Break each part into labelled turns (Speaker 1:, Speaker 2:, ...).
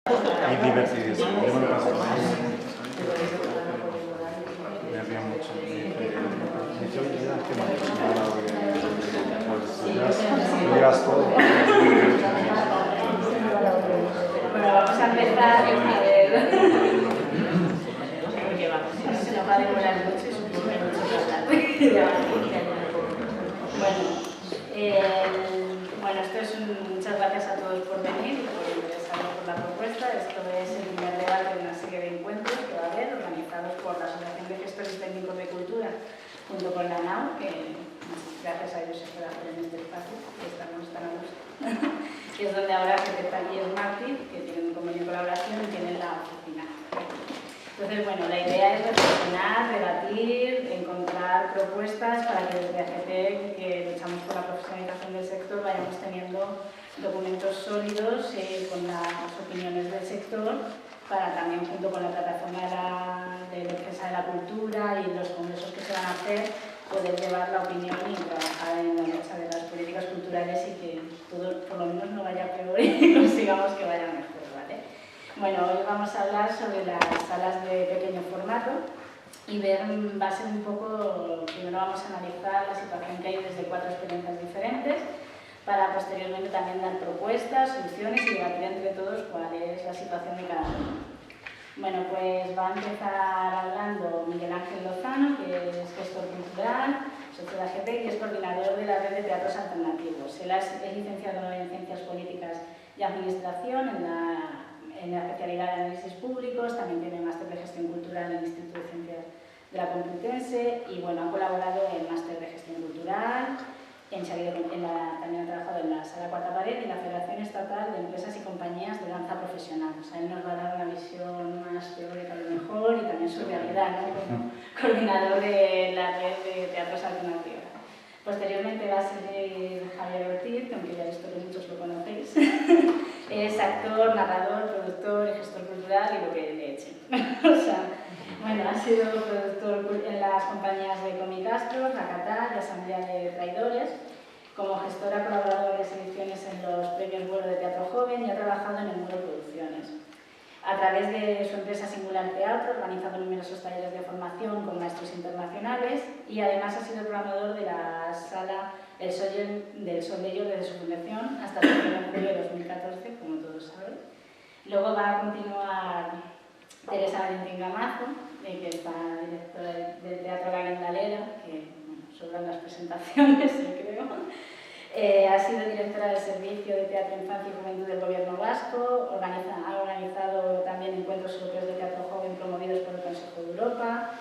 Speaker 1: Y divertidísimo, yo me lo paso bien. Me río mucho. Yo ya que me ha dado pues lo llevas todo.
Speaker 2: Bueno, vamos a empezar a ver. Porque vamos, se nos va a demorar mucho y supongo que mucho que hablar. Bueno, esto es muchas gracias a todos por venir y por interesarnos por la propuesta. Esto es el primer debate de una serie de encuentros que va a haber organizados por la Asociación de Gestores Técnicos de Cultura junto con la NAU, que gracias a ellos se puede hacer en este espacio, que estamos tan a gusto. Que es donde ahora Jete Taller Martí, que tienen un convenio de colaboración y tienen la oficina. Entonces, bueno, la idea es reflexionar, debatir, encontrar propuestas para que desde AGT, que luchamos por la profesionalización del sector, vayamos teniendo documentos sólidos con las opiniones del sector, para también, junto con la plataforma de defensa de la cultura y los congresos que se van a hacer, poder llevar la opinión y trabajar en la lucha de las políticas culturales y que todo, por lo menos, no vaya peor y consigamos que vaya mejor, ¿vale? Bueno, hoy vamos a hablar sobre las salas de pequeño formato y va a ser un poco, primero vamos a analizar la situación que hay desde 4 experiencias diferentes, para posteriormente también dar propuestas, soluciones y debatir entre todos cuál es la situación de cada uno. Bueno, pues va a empezar hablando Miguel Ángel Lozano, que es gestor cultural, socio de AGT y es coordinador de la red de teatros alternativos. Él es licenciado en Ciencias Políticas y Administración en la especialidad de Análisis Públicos, también tiene máster de Gestión Cultural en el Instituto de Ciencias de la Complutense y bueno, ha colaborado en máster de Gestión Cultural, también ha trabajado en la Sala Cuarta Pared y en la Federación Estatal de Empresas y Compañías de Danza Profesional. O sea, él nos va a dar una visión más teórica a lo mejor y también su realidad, ¿no? Como coordinador de la red de teatros alternativos. Posteriormente va a seguir Javier Ortiz, que aunque ya he visto que muchos lo conocéis. Es actor, narrador, productor y gestor cultural y lo que le echen. O sea, bueno, ha sido productor en las compañías de Comicastro, Racatá y Asamblea de Traidores. Como gestor ha colaborado en varias ediciones en los premios Vuelo de Teatro Joven y ha trabajado en el Muro Producciones. A través de su empresa Singular Teatro, ha organizado numerosos talleres de formación con maestros internacionales y además ha sido programador de la sala del Sol de Ellos desde su fundación hasta el 1 de julio de 2014, como todos saben. Luego va a continuar Teresa Valentín Gamazo, que es la directora del Teatro La Guindalera, que bueno, sobran las presentaciones, creo. Ha sido directora del Servicio de Teatro, Infancia y Juventud del Gobierno Vasco, ha organizado también encuentros europeos de teatro joven promovidos por el Consejo de Europa,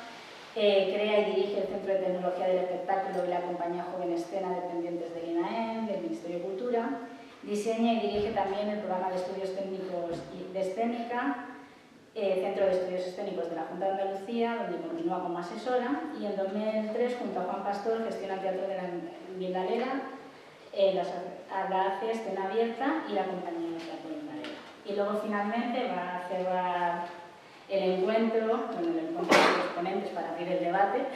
Speaker 2: crea y dirige el Centro de Tecnología del Espectáculo y la compañía Joven Escena dependientes del INAEM, del Ministerio de Cultura, diseña y dirige también el programa de estudios técnicos de escénica, Centro de Estudios Escénicos de la Junta de Andalucía, donde continúa como asesora, y en 2003, junto a Juan Pastor, gestiona el Teatro de la Guindalera, la hace Escena Abierta y la compañía de Teatro Guindalera. Y luego finalmente va a cerrar el encuentro de los ponentes para abrir el debate,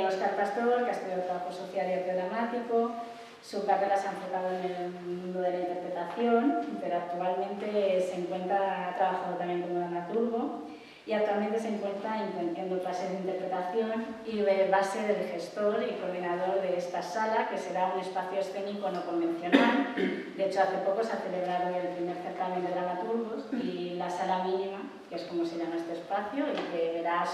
Speaker 2: Óscar Pastor, que ha estudiado Trabajo Social y Arte Dramático. Su carrera se ha enfocado en el mundo de la interpretación, pero actualmente ha trabajado también como dramaturgo y actualmente se encuentra impartiendo clases de interpretación y va a ser el gestor y coordinador de esta sala, que será un espacio escénico no convencional. De hecho, hace poco se ha celebrado el primer certamen de dramaturgos y la sala mínima, que es como se llama este espacio, y que verá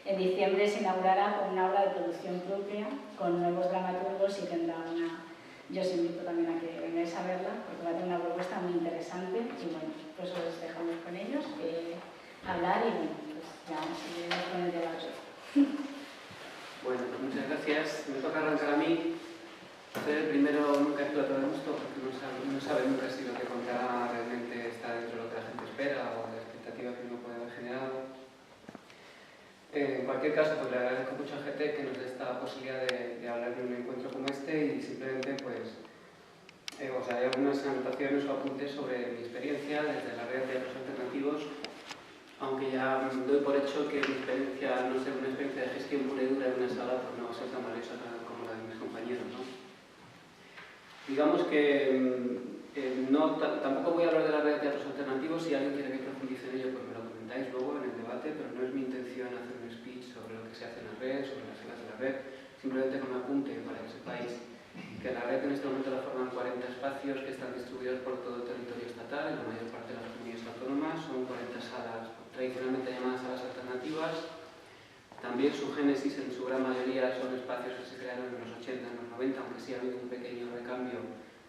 Speaker 2: en diciembre se inaugurará con una obra de producción propia, con nuevos dramaturgos y tendrá una... Yo os invito también a que vengáis a verla, porque va a tener una propuesta muy interesante y bueno, pues os dejamos con ellos hablar y bueno, pues ya seguiremos con el debate.
Speaker 3: Bueno, pues muchas gracias. Me toca arrancar a mí. Ser el primero nunca es plato de gusto, porque no sabe nunca si lo que contará realmente está dentro de lo que la gente espera o de la expectativa que uno puede haber generado. En cualquier caso, pues le agradezco mucho a GT que nos dé esta posibilidad de hablar de un encuentro como este y simplemente pues hay algunas anotaciones o apuntes sobre mi experiencia desde la red de teatros alternativos, aunque ya doy por hecho que mi experiencia, no sé, una experiencia de gestión pura y dura en una sala, pues no va a ser tan valiosa como la de mis compañeros, ¿no? Digamos que tampoco voy a hablar de la red de teatros alternativos, debate, pero no es mi intención hacer un speech sobre lo que se hace en la red, sobre las salas de la red, simplemente con un apunte para que sepáis que la red en este momento la forman 40 espacios que están distribuidos por todo el territorio estatal, en la mayor parte de las comunidades autónomas. Son 40 salas tradicionalmente llamadas salas alternativas. También su génesis, en su gran mayoría, son espacios que se crearon en los 80, en los 90, aunque sí ha habido un pequeño recambio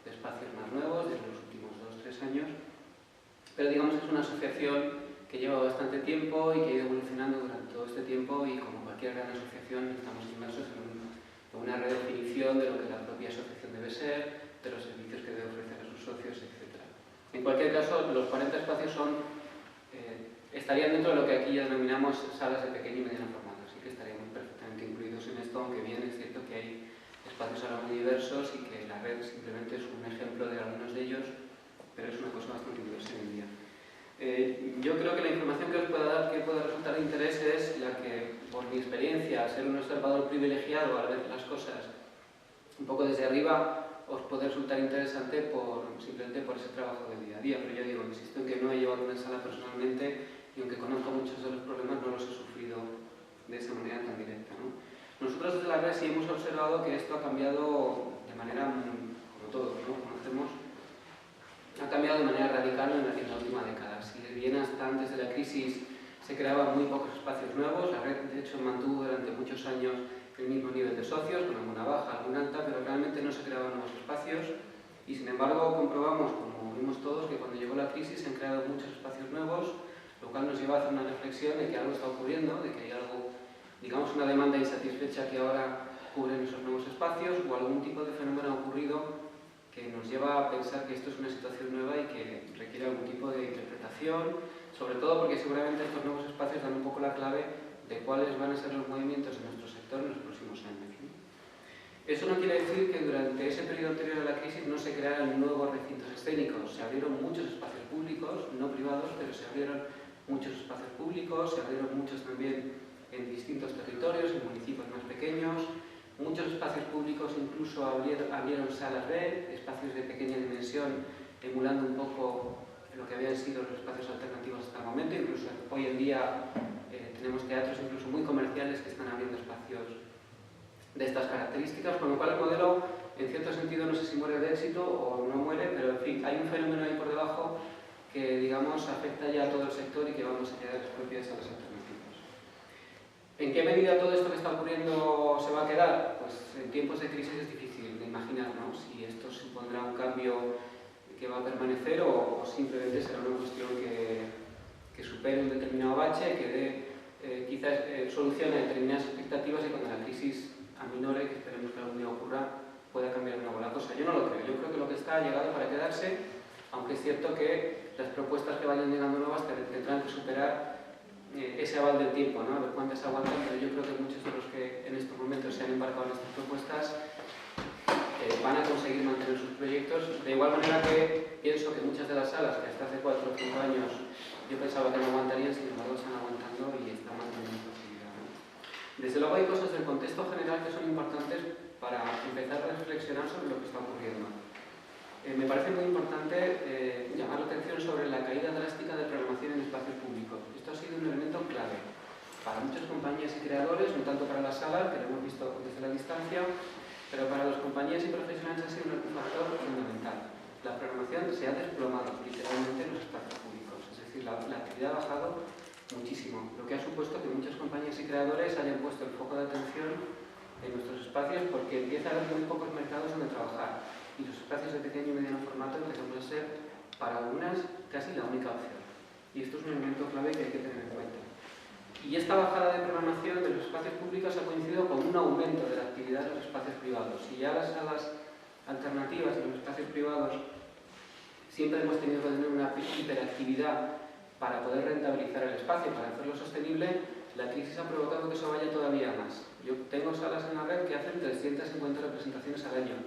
Speaker 3: de espacios más nuevos desde los últimos 2-3 años. Pero digamos que es una asociación que lleva bastante tiempo y que ha ido evolucionando durante todo este tiempo, y como cualquier gran asociación estamos inmersos en una redefinición de lo que la propia asociación debe ser, de los servicios que debe ofrecer a sus socios, etc. En cualquier caso, los 40 espacios estarían dentro de lo que aquí ya denominamos salas de pequeño y mediano formato, así que estaríamos perfectamente incluidos en esto, aunque bien es cierto que hay espacios ahora muy diversos y que la red simplemente es un ejemplo de algunos de ellos, pero es una cosa bastante diversa hoy en día. Yo creo que la información que os pueda dar, que pueda resultar de interés, es la que, por mi experiencia, ser un observador privilegiado al ver las cosas un poco desde arriba, os puede resultar interesante simplemente por ese trabajo del día a día. Pero yo digo, insisto en que no he llevado una sala personalmente, y aunque conozco muchos de los problemas, no los he sufrido de esa manera tan directa, ¿no? Nosotros desde la red sí hemos observado que esto ha cambiado de manera, como todos, ¿no?, conocemos, ha cambiado de manera radical en la última década. Si bien hasta antes de la crisis se creaban muy pocos espacios nuevos, la red de hecho mantuvo durante muchos años el mismo nivel de socios, con alguna baja, alguna alta, pero realmente no se creaban nuevos espacios, y sin embargo comprobamos, como vimos todos, que cuando llegó la crisis se han creado muchos espacios nuevos, lo cual nos lleva a hacer una reflexión de que algo está ocurriendo, de que hay algo, digamos, una demanda insatisfecha que ahora cubren esos nuevos espacios, o algún tipo de fenómeno ha ocurrido que nos lleva a pensar que esto es una situación nueva y que requiere algún tipo de interpretación, sobre todo porque seguramente estos nuevos espacios dan un poco la clave de cuáles van a ser los movimientos en nuestro sector en los próximos años, ¿no? Eso no quiere decir que durante ese periodo anterior a la crisis no se crearan nuevos recintos escénicos. Se abrieron muchos espacios públicos, no privados, pero se abrieron muchos espacios públicos, se abrieron muchos también en distintos territorios, en municipios más pequeños. Muchos espacios públicos incluso abrieron salas red, espacios de pequeña dimensión, emulando un poco lo que habían sido los espacios alternativos hasta el momento. Incluso hoy en día tenemos teatros incluso muy comerciales que están abriendo espacios de estas características, con lo cual el modelo, en cierto sentido, no sé si muere de éxito o no muere, pero en fin, hay un fenómeno ahí por debajo que, digamos, afecta ya a todo el sector y que va más allá de las propias salas alternativas. ¿En qué medida todo esto que está ocurriendo se va a quedar? Pues en tiempos de crisis es difícil de imaginar, ¿no?, si esto supondrá un cambio que va a permanecer o simplemente será una cuestión que supere un determinado bache, que dé quizás solucione determinadas expectativas, y cuando la crisis aminore, que esperemos que algún día ocurra, pueda cambiar de nuevo la cosa. Yo no lo creo. Yo creo que lo que está ha llegado para quedarse, aunque es cierto que las propuestas que vayan llegando nuevas tendrán que superar ese aval del tiempo, ¿no?, a ver cuántas aguantan, pero yo creo que muchos de los que en estos momentos se han embarcado en estas propuestas van a conseguir mantener sus proyectos. De igual manera que pienso que muchas de las salas que hasta hace 4 o 5 años yo pensaba que no aguantarían, sin embargo están aguantando y están manteniendo posibilidad, ¿no? Desde luego hay cosas del contexto general que son importantes para empezar a reflexionar sobre lo que está ocurriendo. Me parece muy importante llamar la atención sobre la caída drástica de programación en espacios públicos. Esto ha sido un elemento clave para muchas compañías y creadores, no tanto para las salas, que lo hemos visto desde la distancia, pero para las compañías y profesionales ha sido un factor fundamental. La programación se ha desplomado literalmente en los espacios públicos, es decir, la actividad ha bajado muchísimo, lo que ha supuesto que muchas compañías y creadores hayan puesto el foco de atención en nuestros espacios, porque empieza a haber muy pocos mercados donde trabajar. Y los espacios de pequeño y mediano formato empiezan a ser, para algunas, casi la única opción. Y esto es un elemento clave que hay que tener en cuenta. Y esta bajada de programación de los espacios públicos ha coincidido con un aumento de la actividad de los espacios privados. Si ya las salas alternativas de los espacios privados siempre hemos tenido que tener una hiperactividad para poder rentabilizar el espacio, para hacerlo sostenible, la crisis ha provocado que eso vaya todavía más. Yo tengo salas en la red que hacen 350 representaciones al año.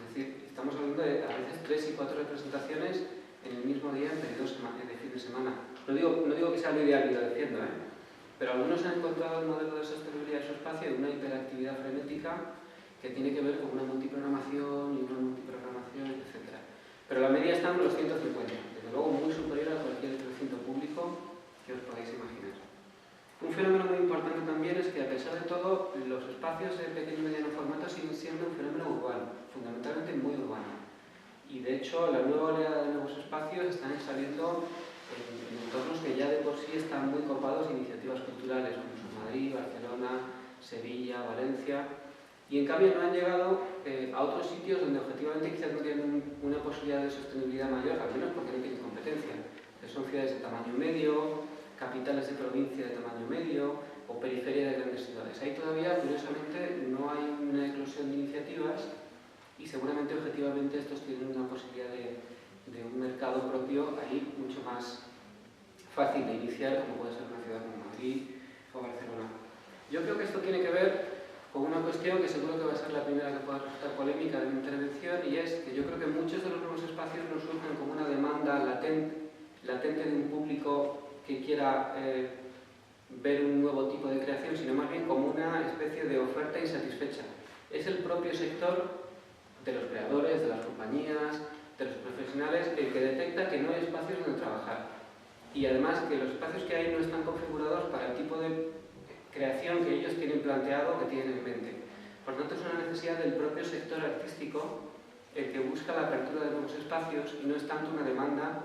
Speaker 3: Es decir, estamos hablando de a veces 3 y 4 representaciones en el mismo día en periodos de fin de semana. No digo que sea lo ideal, ni lo defiendo, pero algunos han encontrado el modelo de sostenibilidad de su espacio de una hiperactividad frenética que tiene que ver con una multiprogramación y una multiprogramación, etc. Pero la media está en los 150, desde luego muy superior a cualquier recinto público que os podáis imaginar. espacios de pequeño y mediano formato siguen siendo un fenómeno urbano, fundamentalmente muy urbano. Y de hecho, la nueva oleada de nuevos espacios están saliendo en entornos que ya de por sí están muy copados de iniciativas culturales, como son Madrid, Barcelona, Sevilla, Valencia. Y en cambio no han llegado a otros sitios donde objetivamente quizás no tienen una posibilidad de sostenibilidad mayor, al menos porque no tienen competencia, que son ciudades de tamaño medio, capitales de provincia de tamaño medio o periferia de grandes ciudades. Ahí todavía, curiosamente, no hay una eclosión de iniciativas y seguramente objetivamente estos tienen una posibilidad de un mercado propio ahí mucho más fácil de iniciar, como puede ser una ciudad como Madrid o Barcelona. Yo creo que esto tiene que ver con una cuestión que seguro que va a ser la primera que pueda resultar polémica de mi intervención, y es que yo creo que muchos de los nuevos espacios nos surgen como una demanda latente de un público que quiera ver un nuevo tipo de creación, sino más bien como una especie de oferta insatisfecha. Es el propio sector de los creadores, de las compañías, de los profesionales, el que detecta que no hay espacios donde trabajar. Y además que los espacios que hay no están configurados para el tipo de creación que ellos tienen planteado, que tienen en mente. Por tanto, es una necesidad del propio sector artístico el que busca la apertura de nuevos espacios y no es tanto una demanda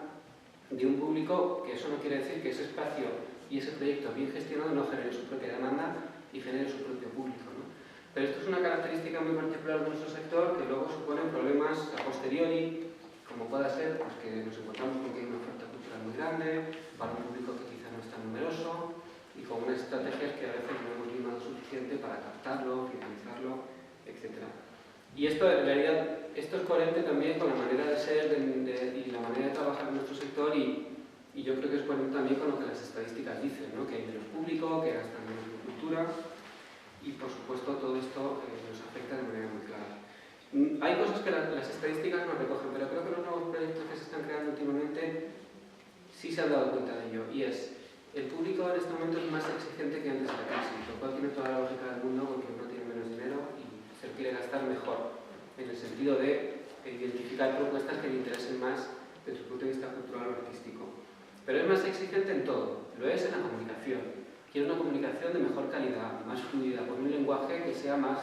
Speaker 3: de un público, que eso no quiere decir que ese espacio y ese proyecto bien gestionado no genere su propia demanda y genere su propio público, ¿no? Pero esto es una característica muy particular de nuestro sector que luego supone problemas a posteriori, como pueda ser pues, que nos encontramos con que hay una oferta cultural muy grande, para un público que quizá no es tan numeroso, y con unas estrategias que a veces no hemos limado suficiente para captarlo, finalizarlo, etc. Y esto, en realidad, esto es coherente también con la manera de ser y la manera de trabajar en nuestro sector y yo creo que es coherente también con lo que las estadísticas dicen, ¿no? Que hay menos público, que gastan menos en cultura y, por supuesto, todo esto nos afecta de manera muy clara. Hay cosas que las estadísticas no recogen, pero creo que los nuevos proyectos que se están creando últimamente sí se han dado cuenta de ello, y es el público en este momento es más exigente que antes de la crisis, lo cual tiene toda la lógica del mundo porque uno tiene menos dinero y se quiere gastar mejor, en el sentido de identificar propuestas que le interesen más desde su punto de vista cultural o artístico. Pero es más exigente en todo, lo es en la comunicación. Quiere una comunicación de mejor calidad, más fluida, con un lenguaje que sea más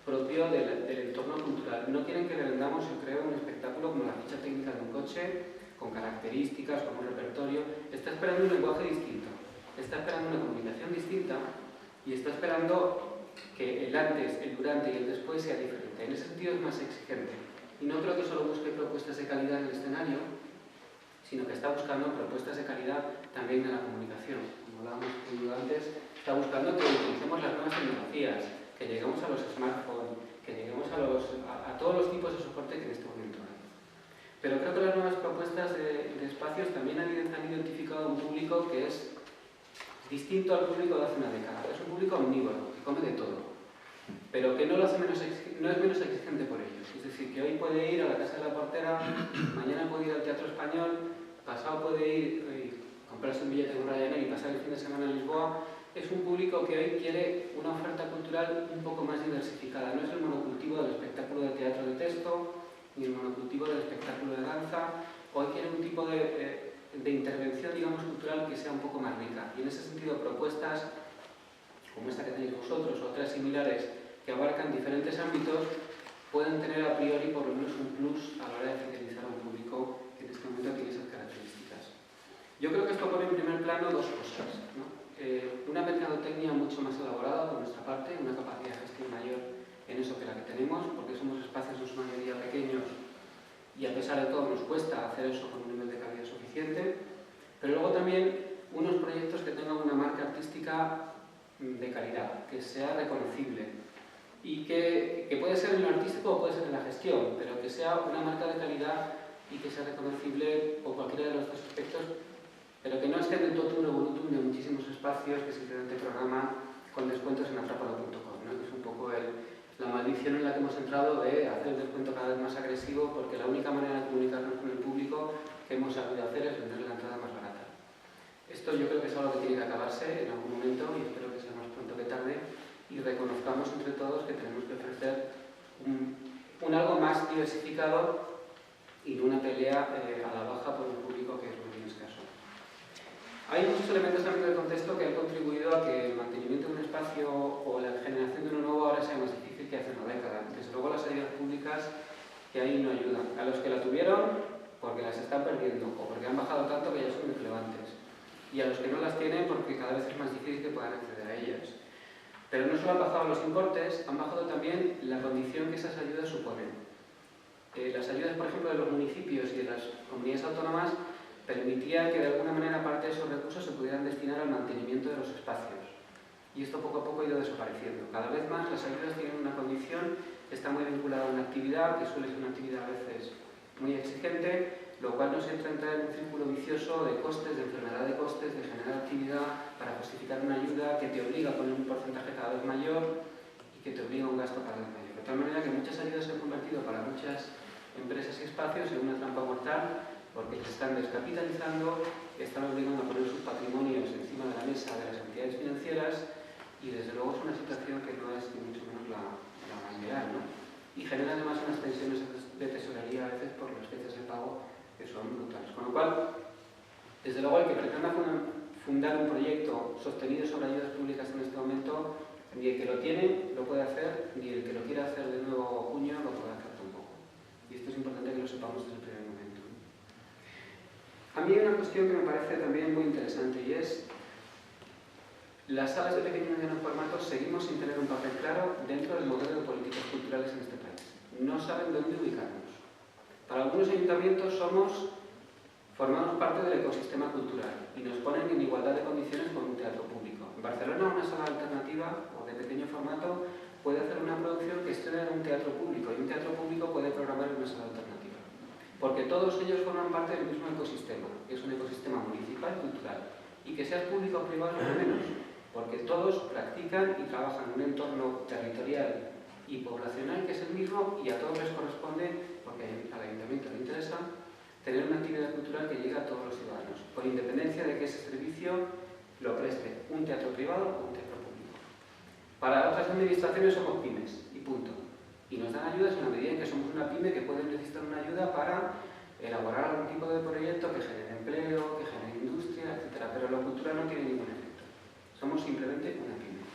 Speaker 3: propio del entorno cultural. No quieren que le vendamos, yo creo, un espectáculo como la ficha técnica de un coche, con características, con un repertorio. Está esperando un lenguaje distinto, está esperando una comunicación distinta y está esperando que el antes, el durante y el después sea diferente. En ese sentido es más exigente. Y no creo que solo busque propuestas de calidad en el escenario, sino que está buscando propuestas de calidad también en la comunicación. Como hablábamos antes, está buscando que utilicemos las nuevas tecnologías, que lleguemos a los smartphones, que lleguemos a todos los tipos de soporte que en este momento hay. Pero creo que las nuevas propuestas de espacios también han identificado un público que es distinto al público de hace una década. Es un público omnívoro, que come de todo, pero que no es menos exigente por ello. Es decir, que hoy puede ir a la Casa de la Portera, mañana puede ir al Teatro Español, pasado puede ir comprarse un billete con Ryanair y pasar el fin de semana en Lisboa. Es un público que hoy quiere una oferta cultural un poco más diversificada. No es el monocultivo del espectáculo de teatro de texto, ni el monocultivo del espectáculo de danza. Hoy quiere un tipo de intervención, digamos, cultural que sea un poco más rica. Y en ese sentido, propuestas como esta que tenéis vosotros, o otras similares, que abarcan diferentes ámbitos, pueden tener a priori por lo menos un plus a la hora de fidelizar a un público que en este momento tiene esas características. Yo creo que esto pone en primer plano dos cosas, ¿no? Una mercadotecnia mucho más elaborada por nuestra parte, una capacidad de gestión mayor en eso que la que tenemos, porque somos espacios en su mayoría pequeños y a pesar de todo nos cuesta hacer eso con un nivel de calidad suficiente, pero luego también unos proyectos que tengan una marca artística de calidad, que sea reconocible y que puede ser en lo artístico o puede ser en la gestión, pero que sea una marca de calidad y que sea reconocible por cualquiera de los dos aspectos, pero que no esté del totum revolutum de muchísimos espacios que simplemente programan con descuentos en atrapalo.com, ¿no? Que es un poco la maldición en la que hemos entrado de hacer el descuento cada vez más agresivo, porque la única manera de comunicarnos con el público que hemos sabido hacer es vender la entrada más barata. Esto yo creo que es algo que tiene que acabarse en algún momento y espero que sea más pronto que tarde y reconozcamos entre todos que tenemos que ofrecer un algo más diversificado y no una pelea a la baja por un público que es muy escaso. Hay muchos elementos también del contexto que han contribuido a que el mantenimiento de un espacio o la generación de uno nuevo ahora sea más difícil que hace una década. Desde luego las ayudas públicas que ahí no ayudan. A los que la tuvieron, porque las están perdiendo o porque han bajado tanto que ya son irrelevantes. Y a los que no las tienen, porque cada vez es más difícil que puedan acceder a ellas. Pero no solo han bajado los importes, han bajado también la condición que esas ayudas suponen. Las ayudas, por ejemplo, de los municipios y de las comunidades autónomas permitían que de alguna manera parte de esos recursos se pudieran destinar al mantenimiento de los espacios. Y esto poco a poco ha ido desapareciendo. Cada vez más las ayudas tienen una condición que está muy vinculada a una actividad, que suele ser una actividad a veces muy exigente, lo cual nos entra a entrar en un círculo vicioso de costes, de enfermedad de costes, de generar actividad para justificar una ayuda que te obliga a poner un porcentaje cada vez mayor y que te obliga a un gasto cada vez mayor. De tal manera que muchas ayudas se han convertido para muchas empresas y espacios en una trampa mortal porque se están descapitalizando, están obligando a poner sus patrimonios encima de la mesa de las entidades financieras y desde luego es una situación que no es ni mucho menos la más ideal, ¿no? Y genera además unas tensiones de tesorería a veces por las fechas de pago que son brutales. Con lo cual, desde luego el que pretenda fundar un proyecto sostenido sobre ayudas públicas en este momento, ni el que lo tiene lo puede hacer, ni el que lo quiera hacer de nuevo junio lo puede hacer tampoco. Y esto es importante que lo sepamos desde el primer momento. A mí hay una cuestión que me parece también muy interesante y es las salas de pequeño y mediano formato seguimos sin tener un papel claro dentro del modelo de políticas culturales en este país. No saben dónde ubicarnos. Para algunos ayuntamientos formamos parte del ecosistema cultural y nos ponen en igualdad de condiciones con un teatro público. En Barcelona una sala alternativa o de pequeño formato puede hacer una producción que estrena en un teatro público y un teatro público puede programar en una sala alternativa. Porque todos ellos forman parte del mismo ecosistema, que es un ecosistema municipal y cultural. Y que seas público o privado es lo menos, porque todos practican y trabajan en un entorno territorial y poblacional que es el mismo y a todos les corresponde, porque al ayuntamiento le interesa, tener una actividad cultural que llegue a todos los ciudadanos, con independencia de que ese servicio lo preste un teatro privado o un teatro público. Para otras administraciones somos pymes, y punto. Y nos dan ayudas en la medida en que somos una pyme que puede necesitar una ayuda para elaborar algún tipo de proyecto que genere empleo, que genere industria, etc. Pero la cultura no tiene ningún efecto. Somos simplemente una pyme.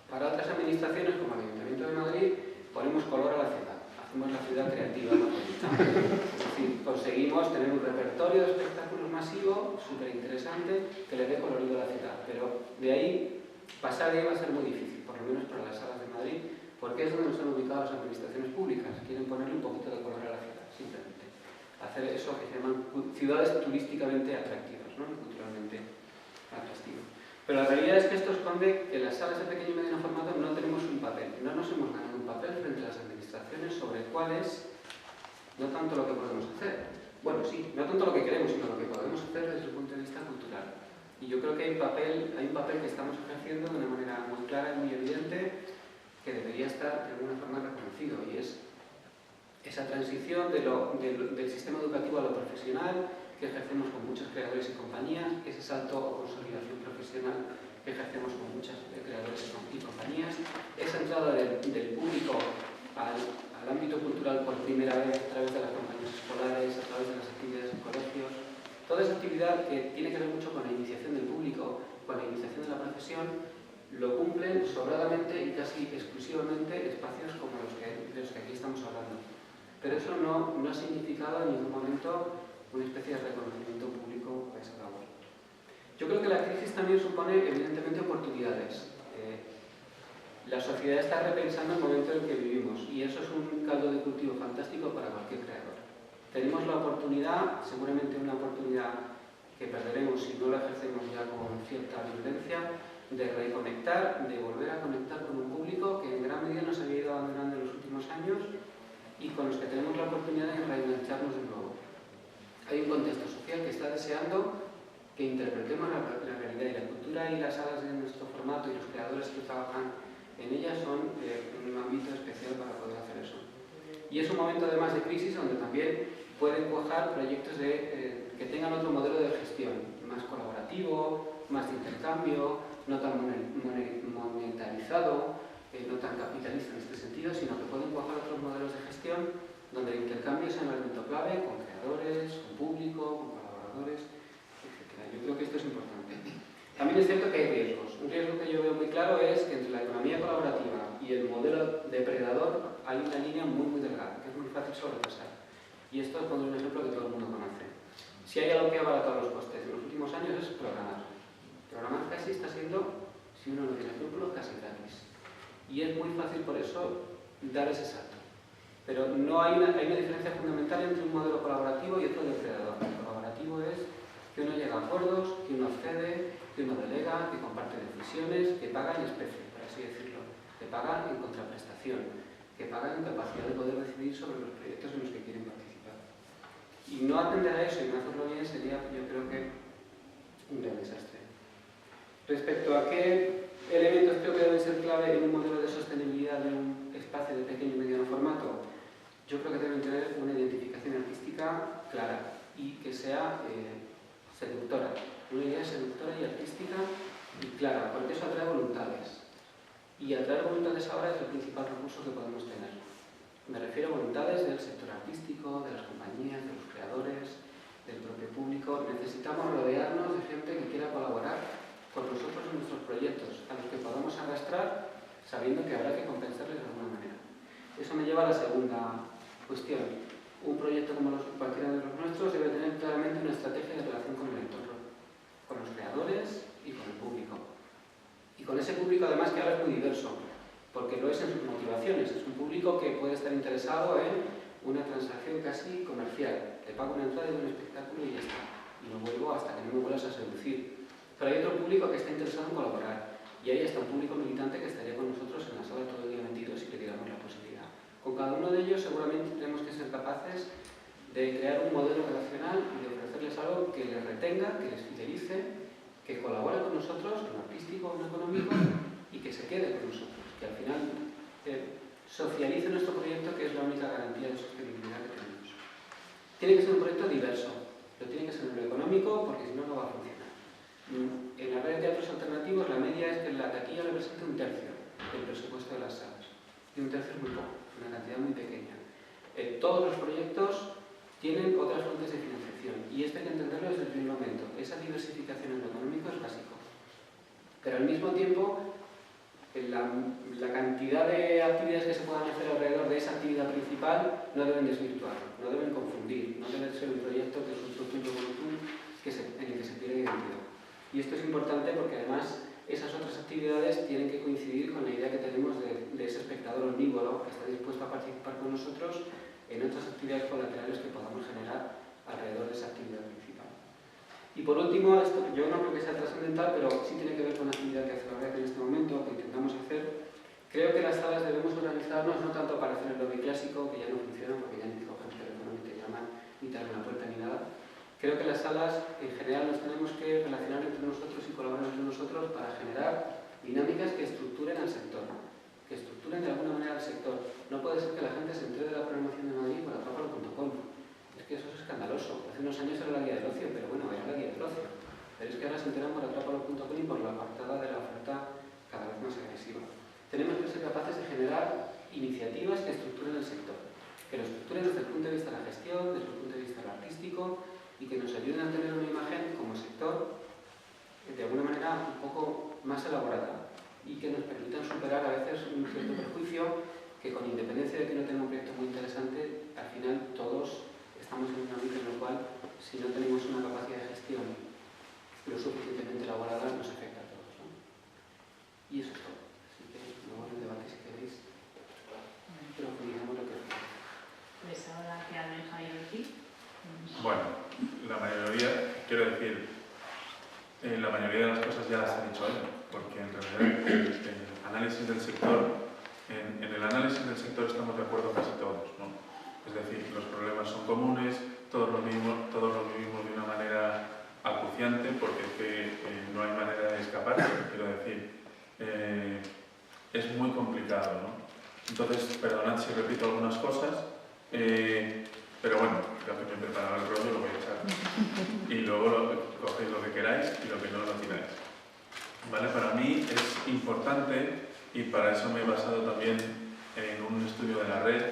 Speaker 3: Para otras administraciones, como el Ayuntamiento de Madrid, ponemos color a la ciudad. Hacemos la ciudad creativa, ¿no? Es decir, conseguimos tener un repertorio de espectáculos masivo, súper interesante, que le dé colorido a la ciudad. Pero de ahí, pasar de ahí va a ser muy difícil, por lo menos para las salas de Madrid, porque es donde nos han ubicado las administraciones públicas. Quieren ponerle un poquito de color a la ciudad, simplemente. Hacer eso que se llaman ciudades turísticamente atractivas, ¿no? Y culturalmente atractivas. Pero la realidad es que esto esconde que las salas de pequeño y mediano formato no tenemos un papel, no nos hemos ganado un papel frente a las administraciones sobre cuál es, no tanto lo que podemos hacer, bueno sí, no tanto lo que queremos, sino lo que podemos hacer desde el punto de vista cultural. Y yo creo que hay un papel que estamos ejerciendo de una manera muy clara y muy evidente que debería estar de alguna forma reconocido, y es esa transición del sistema educativo a lo profesional que ejercemos con muchos creadores y compañías, ese salto o consolidación profesional que ejercemos con muchos creadores y compañías, esa entrada del público al ámbito cultural por primera vez a través de las campañas escolares, a través de las actividades en colegios, toda esa actividad que tiene que ver mucho con la iniciación del público, con la iniciación de la profesión, lo cumplen sobradamente y casi exclusivamente espacios como los que aquí estamos hablando. Pero eso no ha significado en ningún momento una especie de reconocimiento público a esa labor. Yo creo que la crisis también supone, evidentemente, oportunidades. La sociedad está repensando el momento en el que vivimos y eso es un caldo de cultivo fantástico para cualquier creador. Tenemos la oportunidad, seguramente una oportunidad que perderemos si no la ejercemos ya con cierta violencia, de reconectar, de volver a conectar con un público que en gran medida nos había ido abandonando en los últimos años y con los que tenemos la oportunidad de reengancharnos de nuevo. Hay un contexto social que está deseando que interpretemos la realidad, y la cultura y las salas de nuestro formato y los creadores que trabajan en ellas son un ámbito especial para poder hacer eso. Y es un momento además de crisis donde también pueden cuajar proyectos que tengan otro modelo de gestión, más colaborativo, más de intercambio, no tan monetarizado, no tan capitalista en este sentido, sino que pueden cuajar otros modelos de gestión donde el intercambio sea un elemento clave con creadores, con público, con colaboradores, etc. Yo creo que esto es importante. También es cierto que hay riesgos. Un riesgo que yo veo muy claro es que entre la economía colaborativa y el modelo depredador hay una línea muy delgada, que es muy fácil sobrepasar. Y esto es poner un ejemplo que todo el mundo conoce. Si hay algo que ha abaratado los costes en los últimos años es programar. Programar casi está siendo, si uno no tiene escrúpulos, casi gratis. Y es muy fácil por eso dar ese salto. Pero no hay una diferencia fundamental entre un modelo colaborativo y otro depredador. El colaborativo es que uno llega a acuerdos, que uno cede, que uno delega, que comparte decisiones, que paga en especie, por así decirlo, que paga en contraprestación, que paga en capacidad de poder decidir sobre los proyectos en los que quieren participar. Y no atender a eso y no hacerlo bien sería, yo creo que, un gran desastre. Respecto a qué elementos creo que deben ser clave en un modelo de sostenibilidad de un espacio de pequeño y mediano formato, yo creo que deben tener una identificación artística clara y que sea seductora. Una idea seductora y artística y clara, porque eso atrae voluntades. Y atraer voluntades ahora es el principal recurso que podemos tener. Me refiero a voluntades del sector artístico, de las compañías, de los creadores, del propio público. Necesitamos rodearnos de gente que quiera colaborar con nosotros en nuestros proyectos, a los que podamos arrastrar sabiendo que habrá que compensarles de alguna manera. Eso me lleva a la segunda cuestión. Un proyecto como cualquiera de los nuestros debe tener claramente una estrategia de relación con el entorno, con los creadores y con el público. Y con ese público además que ahora es muy diverso, porque lo es en sus motivaciones. Es un público que puede estar interesado en una transacción casi comercial. Te pago una entrada de un espectáculo y ya está. Y no vuelvo hasta que no me vuelvas a seducir. Pero hay otro público que está interesado en colaborar. Y ahí está un público militante que estaría con nosotros en la sala todo el día metido si le diéramos la posibilidad. Con cada uno de ellos seguramente tenemos que ser capaces de crear un modelo relacional y de ofrecerles algo que les retenga, que les fidelice, que colabore con nosotros en lo artístico o en lo económico y que se quede con nosotros, que al final socialice nuestro proyecto, que es la única garantía de sostenibilidad que tenemos. Tiene que ser un proyecto diverso, pero tiene que ser en lo económico porque si no, no va a funcionar. En la red de teatros alternativos la media es que la taquilla represente 1/3 del presupuesto de las salas. Y 1/3 es muy poco, una cantidad muy pequeña. Todos los proyectos tienen otras fuentes de financiación y esto hay que entenderlo desde el primer momento. Esa diversificación en lo económico es básico. Pero al mismo tiempo, la cantidad de actividades que se puedan hacer alrededor de esa actividad principal no deben desvirtuar, no deben confundir, no debe ser un proyecto que es un tuyo como tú en el que se pierde identidad. Y esto es importante porque además esas otras actividades tienen que coincidir con la idea que tenemos de ese espectador omnívoro que está dispuesto a participar con nosotros en otras actividades colaterales que podamos generar alrededor de esa actividad principal. Y por último, esto yo no creo que sea trascendental, pero sí tiene que ver con la actividad que hace la red en este momento, que intentamos hacer. Creo que las salas debemos organizarnos no tanto para hacer el lobby clásico, que ya no funciona porque ya ni te cogen el teléfono, ni te llaman, ni te abren la puerta, ni nada. Creo que las salas en general nos tenemos que relacionar entre nosotros y colaborar entre nosotros para generar dinámicas que estructuren al sector, que estructuren de alguna manera al sector. No puede ser que la gente se entere de la programación de Madrid por atrápalo.com. Es que eso es escandaloso. Hace unos años era la guía del ocio, pero bueno, era la guía del ocio. Pero es que ahora se enteran por atrápalo.com y por la apartada de la oferta cada vez más agresiva. Tenemos que ser capaces de generar iniciativas que estructuren el sector, que lo estructuren desde el punto de vista de la gestión, desde el punto de vista del artístico y que nos ayuden a tener una imagen como sector de alguna manera un poco más elaborada y que nos permitan superar a veces un cierto prejuicio que con independencia de que no tenga un proyecto muy interesante, al final todos estamos en un ámbito en el cual si no tenemos una capacidad de gestión lo suficientemente elaborada nos afecta a todos, ¿no? Y eso es todo. Así que luego en el debate si queréis profundizamos lo que os parece.
Speaker 2: Pues ahora que Almeja y aquí.
Speaker 4: Bueno, la mayoría, quiero decir, la mayoría de las cosas ya las ha dicho él, porque en realidad el análisis del sector, en el análisis del sector estamos de acuerdo casi todos, ¿no? Es decir, los problemas son comunes, todos los vivimos de una manera acuciante, porque es que no hay manera de escapar, quiero decir, es muy complicado, ¿no? Entonces, perdonad si repito algunas cosas, pero bueno, ya que me he preparado el rollo lo voy a echar. Y luego cogéis lo que queráis y lo que no lo tiráis. ¿Vale? Para mí es importante, y para eso me he basado también en un estudio de la red,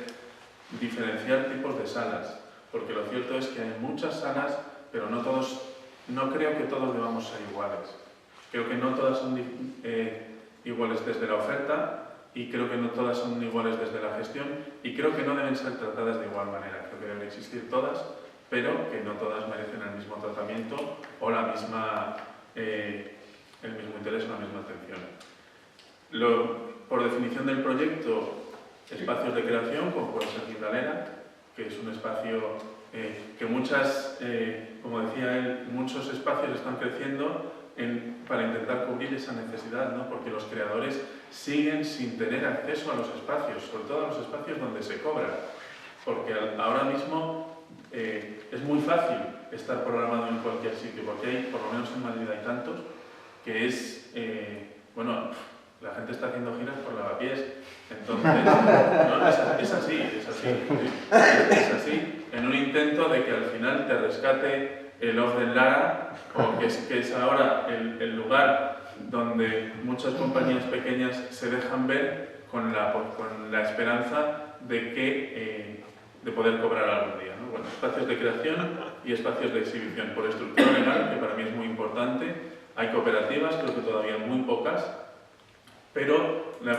Speaker 4: diferenciar tipos de salas. Porque lo cierto es que hay muchas salas, pero no creo que todos debamos ser iguales. Creo que no todas son iguales desde la oferta y creo que no todas son iguales desde la gestión y creo que no deben ser tratadas de igual manera. Creo que deben existir todas, pero que no todas merecen el mismo tratamiento o la misma, el mismo interés o la misma atención. Por definición del proyecto, espacios de creación, como puede ser Guindalera, que es un espacio que como decía él, muchos espacios están creciendo para intentar cubrir esa necesidad, ¿no? Porque los creadores siguen sin tener acceso a los espacios, sobre todo a los espacios donde se cobra, porque ahora mismo es muy fácil estar programado en cualquier sitio, porque hay, por lo menos en Madrid hay tantos, que es, bueno, la gente está haciendo giras por Lavapiés, entonces, no, es así, en un intento de que al final te rescate el Off del Lara, o que es ahora el lugar donde muchas compañías pequeñas se dejan ver con la esperanza de poder cobrar algún día, ¿no? Bueno, espacios de creación y espacios de exhibición. Por estructura legal, que para mí es muy importante, hay cooperativas, creo que todavía muy pocas, pero la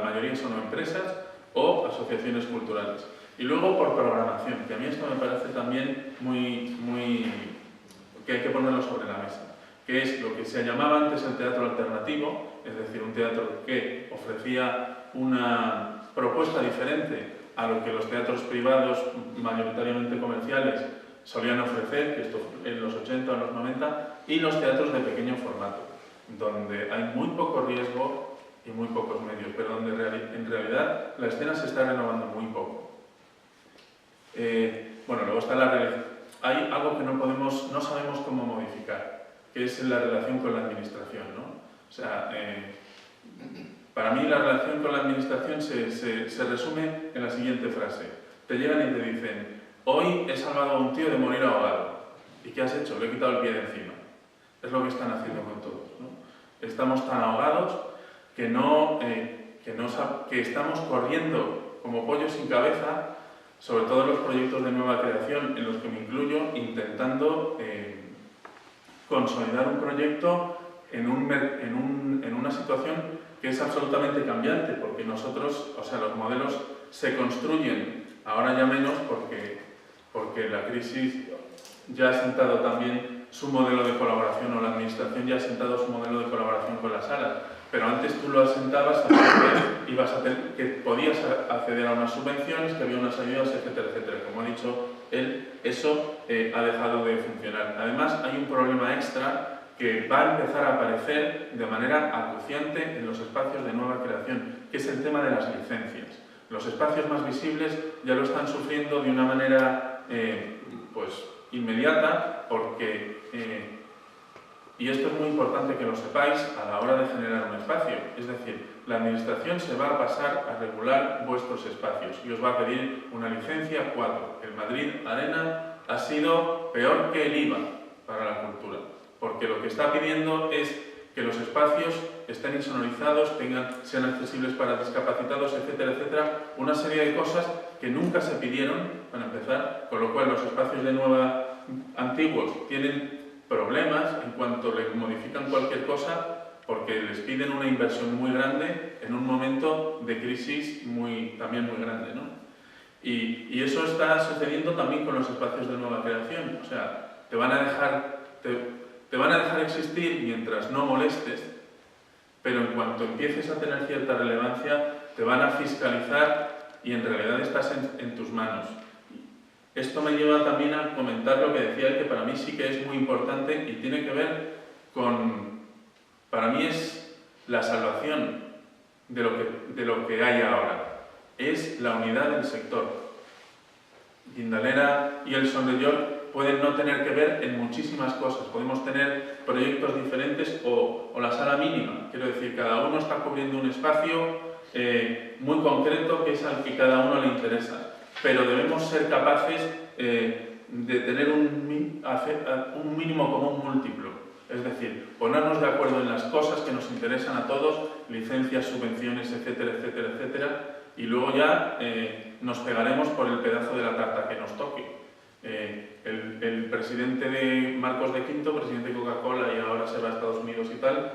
Speaker 4: mayoría son empresas o asociaciones culturales. Y luego por programación, que a mí esto me parece también que hay que ponerlo sobre la mesa, que es lo que se llamaba antes el teatro alternativo, es decir, un teatro que ofrecía una propuesta diferente a lo que los teatros privados, mayoritariamente comerciales, solían ofrecer, que esto en los 80 o en los 90, y los teatros de pequeño formato, donde hay muy poco riesgo y muy pocos medios, pero donde en realidad la escena se está renovando muy poco. Bueno, luego está la realidad. Hay algo que no sabemos cómo modificar, que es la relación con la administración, ¿no? O sea, para mí la relación con la administración se resume en la siguiente frase. Te llegan y te dicen, hoy he salvado a un tío de morir ahogado. ¿Y qué has hecho? Le he quitado el pie de encima. Es lo que están haciendo con todos, ¿no? Estamos tan ahogados que estamos corriendo como pollos sin cabeza, sobre todo los proyectos de nueva creación, en los que me incluyo, intentando consolidar un proyecto en una situación que es absolutamente cambiante, porque nosotros, o sea, los modelos se construyen, ahora ya menos, porque la crisis ya ha sentado también su modelo de colaboración, o la administración ya ha sentado su modelo de colaboración con las salas. Pero antes tú lo asentabas que podías acceder a unas subvenciones, que había unas ayudas, etcétera, etcétera. Como ha dicho él, eso ha dejado de funcionar. Además, hay un problema extra que va a empezar a aparecer de manera acuciante en los espacios de nueva creación, que es el tema de las licencias. Los espacios más visibles ya lo están sufriendo de una manera inmediata, porque y esto es muy importante que lo sepáis a la hora de generar un espacio. Es decir, la administración se va a pasar a regular vuestros espacios y os va a pedir una licencia 4. El Madrid Arena ha sido peor que el IVA para la cultura, porque lo que está pidiendo es que los espacios estén insonorizados, sean accesibles para discapacitados, etcétera, etcétera. Una serie de cosas que nunca se pidieron, para empezar, con lo cual los espacios de nueva antiguos tienen problemas en cuanto le modifican cualquier cosa, porque les piden una inversión muy grande en un momento de crisis también muy grande, ¿no? Y eso está sucediendo también con los espacios de nueva creación. O sea, te van a dejar existir mientras no molestes, pero en cuanto empieces a tener cierta relevancia, te van a fiscalizar y en realidad estás en tus manos. Esto me lleva también a comentar lo que decía él, que para mí sí que es muy importante y tiene que ver con, para mí es la salvación de lo que hay ahora, es la unidad del sector. Guindalera y el Son de York pueden no tener que ver en muchísimas cosas, podemos tener proyectos diferentes o la sala mínima, quiero decir, cada uno está cubriendo un espacio muy concreto que es al que cada uno le interesa. Pero debemos ser capaces de tener un mínimo común múltiplo. Es decir, ponernos de acuerdo en las cosas que nos interesan a todos, licencias, subvenciones, etcétera, etcétera, etcétera, y luego ya nos pegaremos por el pedazo de la tarta que nos toque. El presidente de Marcos de Quinto, presidente de Coca-Cola y ahora se va a Estados Unidos y tal,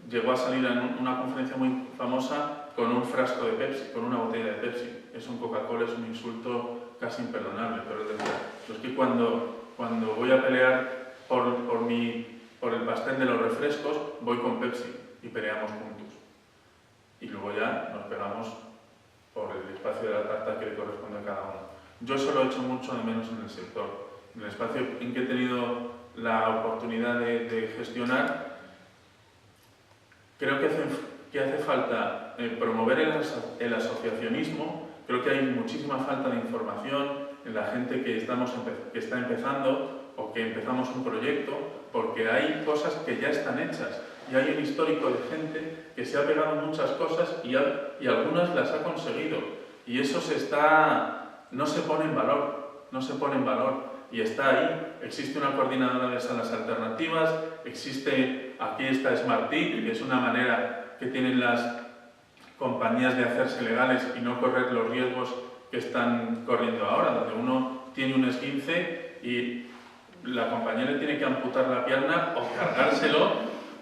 Speaker 4: llegó a salir en una conferencia muy famosa con un frasco de Pepsi, con una botella de Pepsi. Eso en Coca-Cola es un insulto casi imperdonable, pero es decir, es que cuando voy a pelear por el pastel de los refrescos, voy con Pepsi y peleamos juntos. Y luego ya nos pegamos por el espacio de la tarta que le corresponde a cada uno. Yo eso lo he hecho mucho de menos en el sector. En el espacio en que he tenido la oportunidad de gestionar, creo que hace falta promover el asociacionismo. Creo que hay muchísima falta de información en la gente que está empezando o que empezamos un proyecto, porque hay cosas que ya están hechas y hay un histórico de gente que se ha pegado en muchas cosas y algunas las ha conseguido, y eso no se pone en valor, y está ahí. Existe una coordinadora de salas alternativas, aquí está SmartTIC, que es una manera que tienen las compañías de hacerse legales y no correr los riesgos que están corriendo ahora, donde uno tiene un esguince y la compañía le tiene que amputar la pierna o cargárselo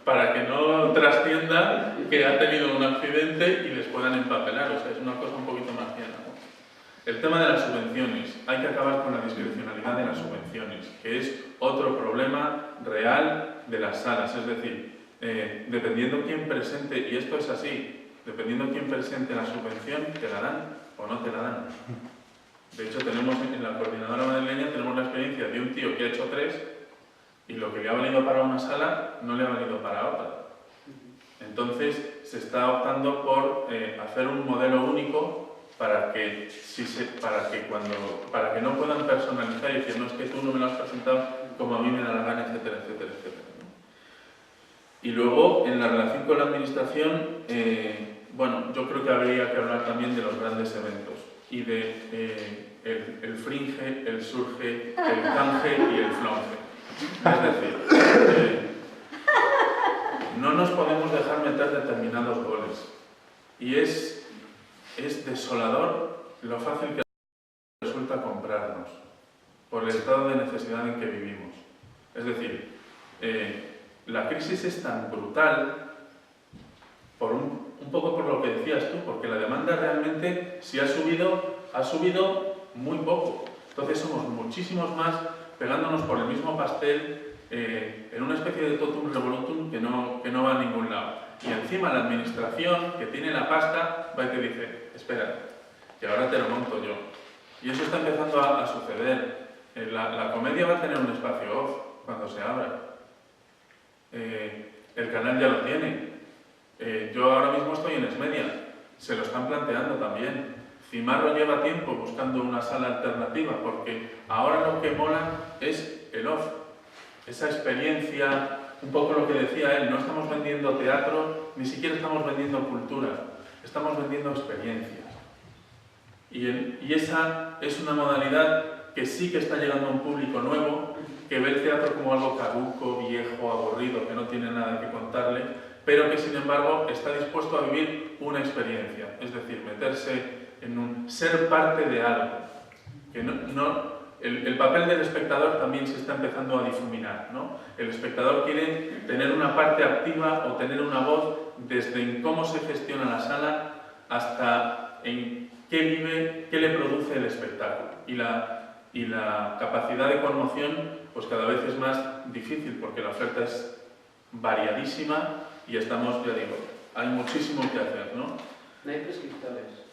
Speaker 4: para que no trascienda que ha tenido un accidente y les puedan empapelar. O sea, es una cosa un poquito marciana, ¿no? El tema de las subvenciones. Hay que acabar con la discrecionalidad de las subvenciones, que es otro problema real de las salas. Es decir, dependiendo quién presente, y esto es así, dependiendo quién presente la subvención, te la dan o no te la dan. De hecho, tenemos en la coordinadora madrileña tenemos la experiencia de un tío que ha hecho 3 y lo que le ha valido para una sala no le ha valido para otra. Entonces, se está optando por hacer un modelo único para que no puedan personalizar y decir, no, es que tú no me lo has presentado como a mí me da la gana, etcétera, etcétera, etcétera, ¿no? Y luego, en la relación con la administración, bueno, yo creo que habría que hablar también de los grandes eventos y de el fringe, el surge, el canje y el flonge. Es decir, no nos podemos dejar meter determinados goles. Y es desolador lo fácil que resulta comprarnos por el estado de necesidad en que vivimos. Es decir, la crisis es tan brutal un poco por lo que decías tú, porque la demanda realmente, si ha subido muy poco. Entonces somos muchísimos más pegándonos por el mismo pastel en una especie de totum revolutum que no va a ningún lado. Y encima la administración, que tiene la pasta, va y te dice, espera, que ahora te lo monto yo. Y eso está empezando a suceder. La comedia va a tener un espacio off cuando se abra. El canal ya lo tiene. Yo ahora mismo estoy en Esmedia, se lo están planteando también. Cimarro lleva tiempo buscando una sala alternativa, porque ahora lo que mola es el off, esa experiencia, un poco lo que decía él, no estamos vendiendo teatro, ni siquiera estamos vendiendo cultura, estamos vendiendo experiencias. Y esa es una modalidad que sí que está llegando a un público nuevo, que ve el teatro como algo caduco, viejo, aburrido, que no tiene nada que contarle, pero que sin embargo está dispuesto a vivir una experiencia, es decir, meterse en ser parte de algo. Que el papel del espectador también se está empezando a difuminar, ¿no? El espectador quiere tener una parte activa o tener una voz desde en cómo se gestiona la sala hasta en qué vive, qué le produce el espectáculo. Y la capacidad de conmoción pues cada vez es más difícil porque la oferta es variadísima y estamos, ya digo, hay muchísimo que hacer, ¿no?
Speaker 3: No hay prescriptores.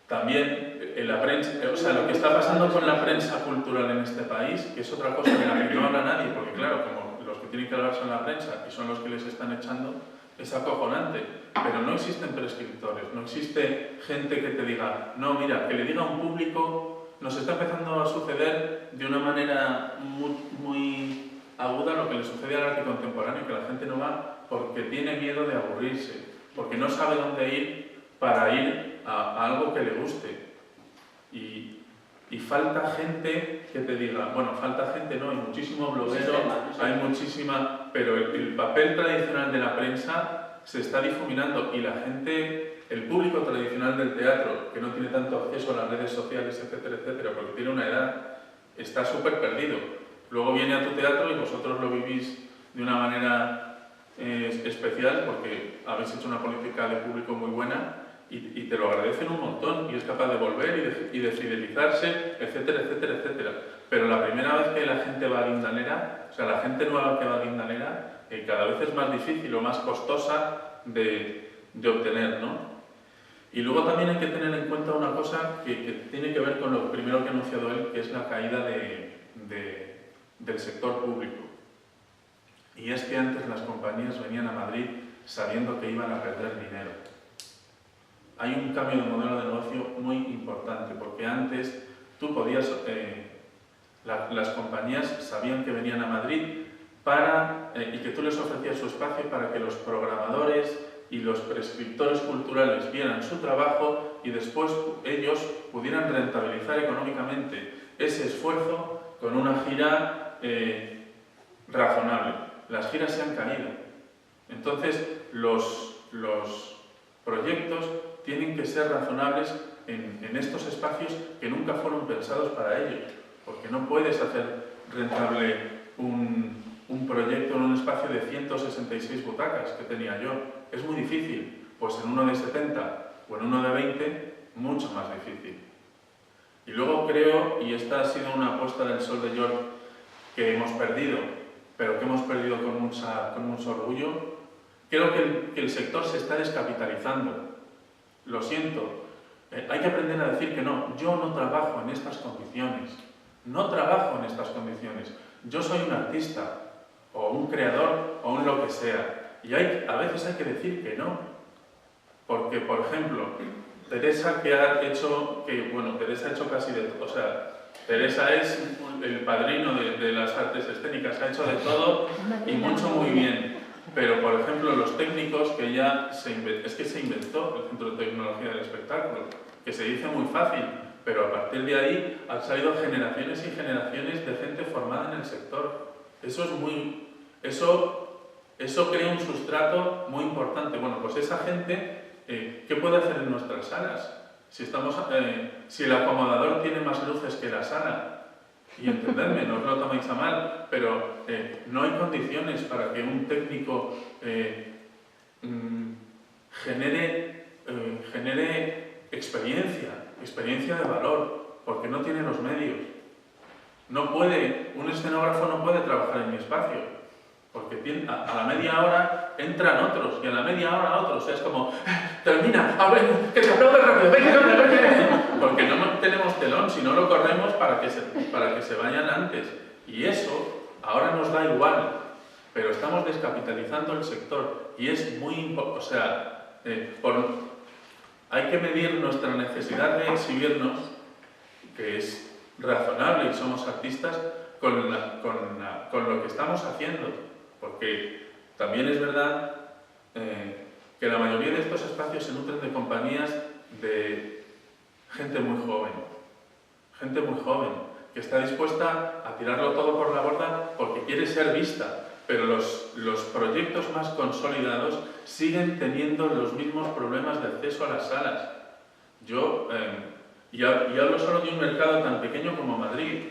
Speaker 4: También en la prensa, o sea, lo que está pasando con la prensa cultural en este país, que es otra cosa de la que no habla nadie, porque claro, como los que tienen que hablar son la prensa y son los que les están echando, es acojonante. Pero no existen prescriptores, no existe gente que te diga, no, mira, que le diga a un público, nos está empezando a suceder de una manera muy aguda lo que le sucede al arte contemporáneo, que la gente no va porque tiene miedo de aburrirse, porque no sabe dónde ir para ir a algo que le guste. Y falta gente que te diga, bueno, falta gente, no, hay muchísimo bloguero, hay muchísima, pero el papel tradicional de la prensa se está difuminando y la gente, el público tradicional del teatro, que no tiene tanto acceso a las redes sociales, etcétera, etcétera, porque tiene una edad, está súper perdido. Luego viene a tu teatro y vosotros lo vivís de una manera especial porque habéis hecho una política de público muy buena y te lo agradecen un montón y es capaz de volver y de fidelizarse, etcétera, etcétera, etcétera. Pero la primera vez que la gente va a Guindalera, o sea, la gente nueva que va a Guindalera, cada vez es más difícil o más costosa de obtener, ¿no? Y luego también hay que tener en cuenta una cosa que tiene que ver con lo primero que ha anunciado él, que es la caída del sector público. Y es que antes las compañías venían a Madrid sabiendo que iban a perder dinero. Hay un cambio de modelo de negocio muy importante, porque antes tú podías, las compañías sabían que venían a Madrid y que tú les ofrecías su espacio para que los programadores y los prescriptores culturales vieran su trabajo y después ellos pudieran rentabilizar económicamente ese esfuerzo con una gira razonable. Las giras se han caído. Entonces, los proyectos tienen que ser razonables en estos espacios que nunca fueron pensados para ellos, porque no puedes hacer rentable un proyecto en un espacio de 166 butacas que tenía yo. Es muy difícil, pues en uno de 70 o en uno de 20, mucho más difícil. Y luego creo, y esta ha sido una apuesta del Sol de York que hemos perdido, pero que hemos perdido con mucho orgullo, creo que el sector se está descapitalizando. Lo siento, hay que aprender a decir que no. Yo no trabajo en estas condiciones. No trabajo en estas condiciones. Yo soy un artista, o un creador, o un lo que sea. Y a veces hay que decir que no. Porque, por ejemplo, Teresa Teresa ha hecho casi de todo. O sea, Teresa es el padrino de las artes escénicas, ha hecho de todo y mucho muy bien. Pero, por ejemplo, los técnicos que ella se inventó el Centro de Tecnología del Espectáculo, que se dice muy fácil, pero a partir de ahí han salido generaciones y generaciones de gente formada en el sector. Eso crea un sustrato muy importante. Bueno, pues esa gente, ¿qué puede hacer en nuestras salas? Si el acomodador tiene más luces que la sala, y entendedme, no os lo toméis a mal, pero no hay condiciones para que un técnico genere experiencia de valor, porque no tiene los medios. Un escenógrafo no puede trabajar en mi espacio, porque a la media hora entran otros, y a la media hora otros. O sea, es como, termina, a ver, que te aplaude rápido, venga, porque no tenemos telón, si no lo corremos para que se vayan antes. Y eso ahora nos da igual, pero estamos descapitalizando el sector, y es muy importante. O sea, hay que medir nuestra necesidad de exhibirnos, que es razonable y somos artistas, con lo que estamos haciendo, porque también es verdad que la mayoría de estos espacios se nutren de compañías de gente muy joven, que está dispuesta a tirarlo todo por la borda porque quiere ser vista, pero los proyectos más consolidados siguen teniendo los mismos problemas de acceso a las salas. Y hablo solo de un mercado tan pequeño como Madrid.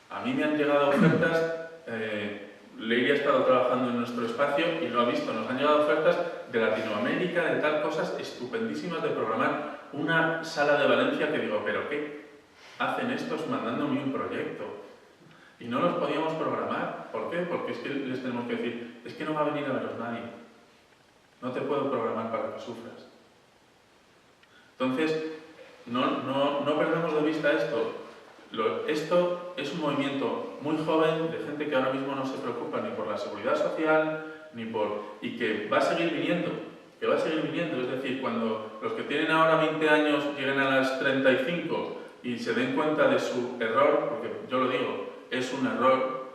Speaker 4: A mí me han llegado ofertas, Leire ha estado trabajando en nuestro espacio y lo ha visto, nos han llegado ofertas de Latinoamérica, de tal, cosas estupendísimas de programar una sala de Valencia que digo, ¿pero qué hacen estos mandándome un proyecto? Y no los podíamos programar. ¿Por qué? Porque es que les tenemos que decir, es que no va a venir a veros nadie. No te puedo programar para que sufras. Entonces, no perdamos de vista esto. Esto es un movimiento muy joven de gente que ahora mismo no se preocupa ni por la seguridad social, y que va a seguir viniendo. Es decir, cuando los que tienen ahora 20 años lleguen a las 35 y se den cuenta de su error, porque yo lo digo, es un error,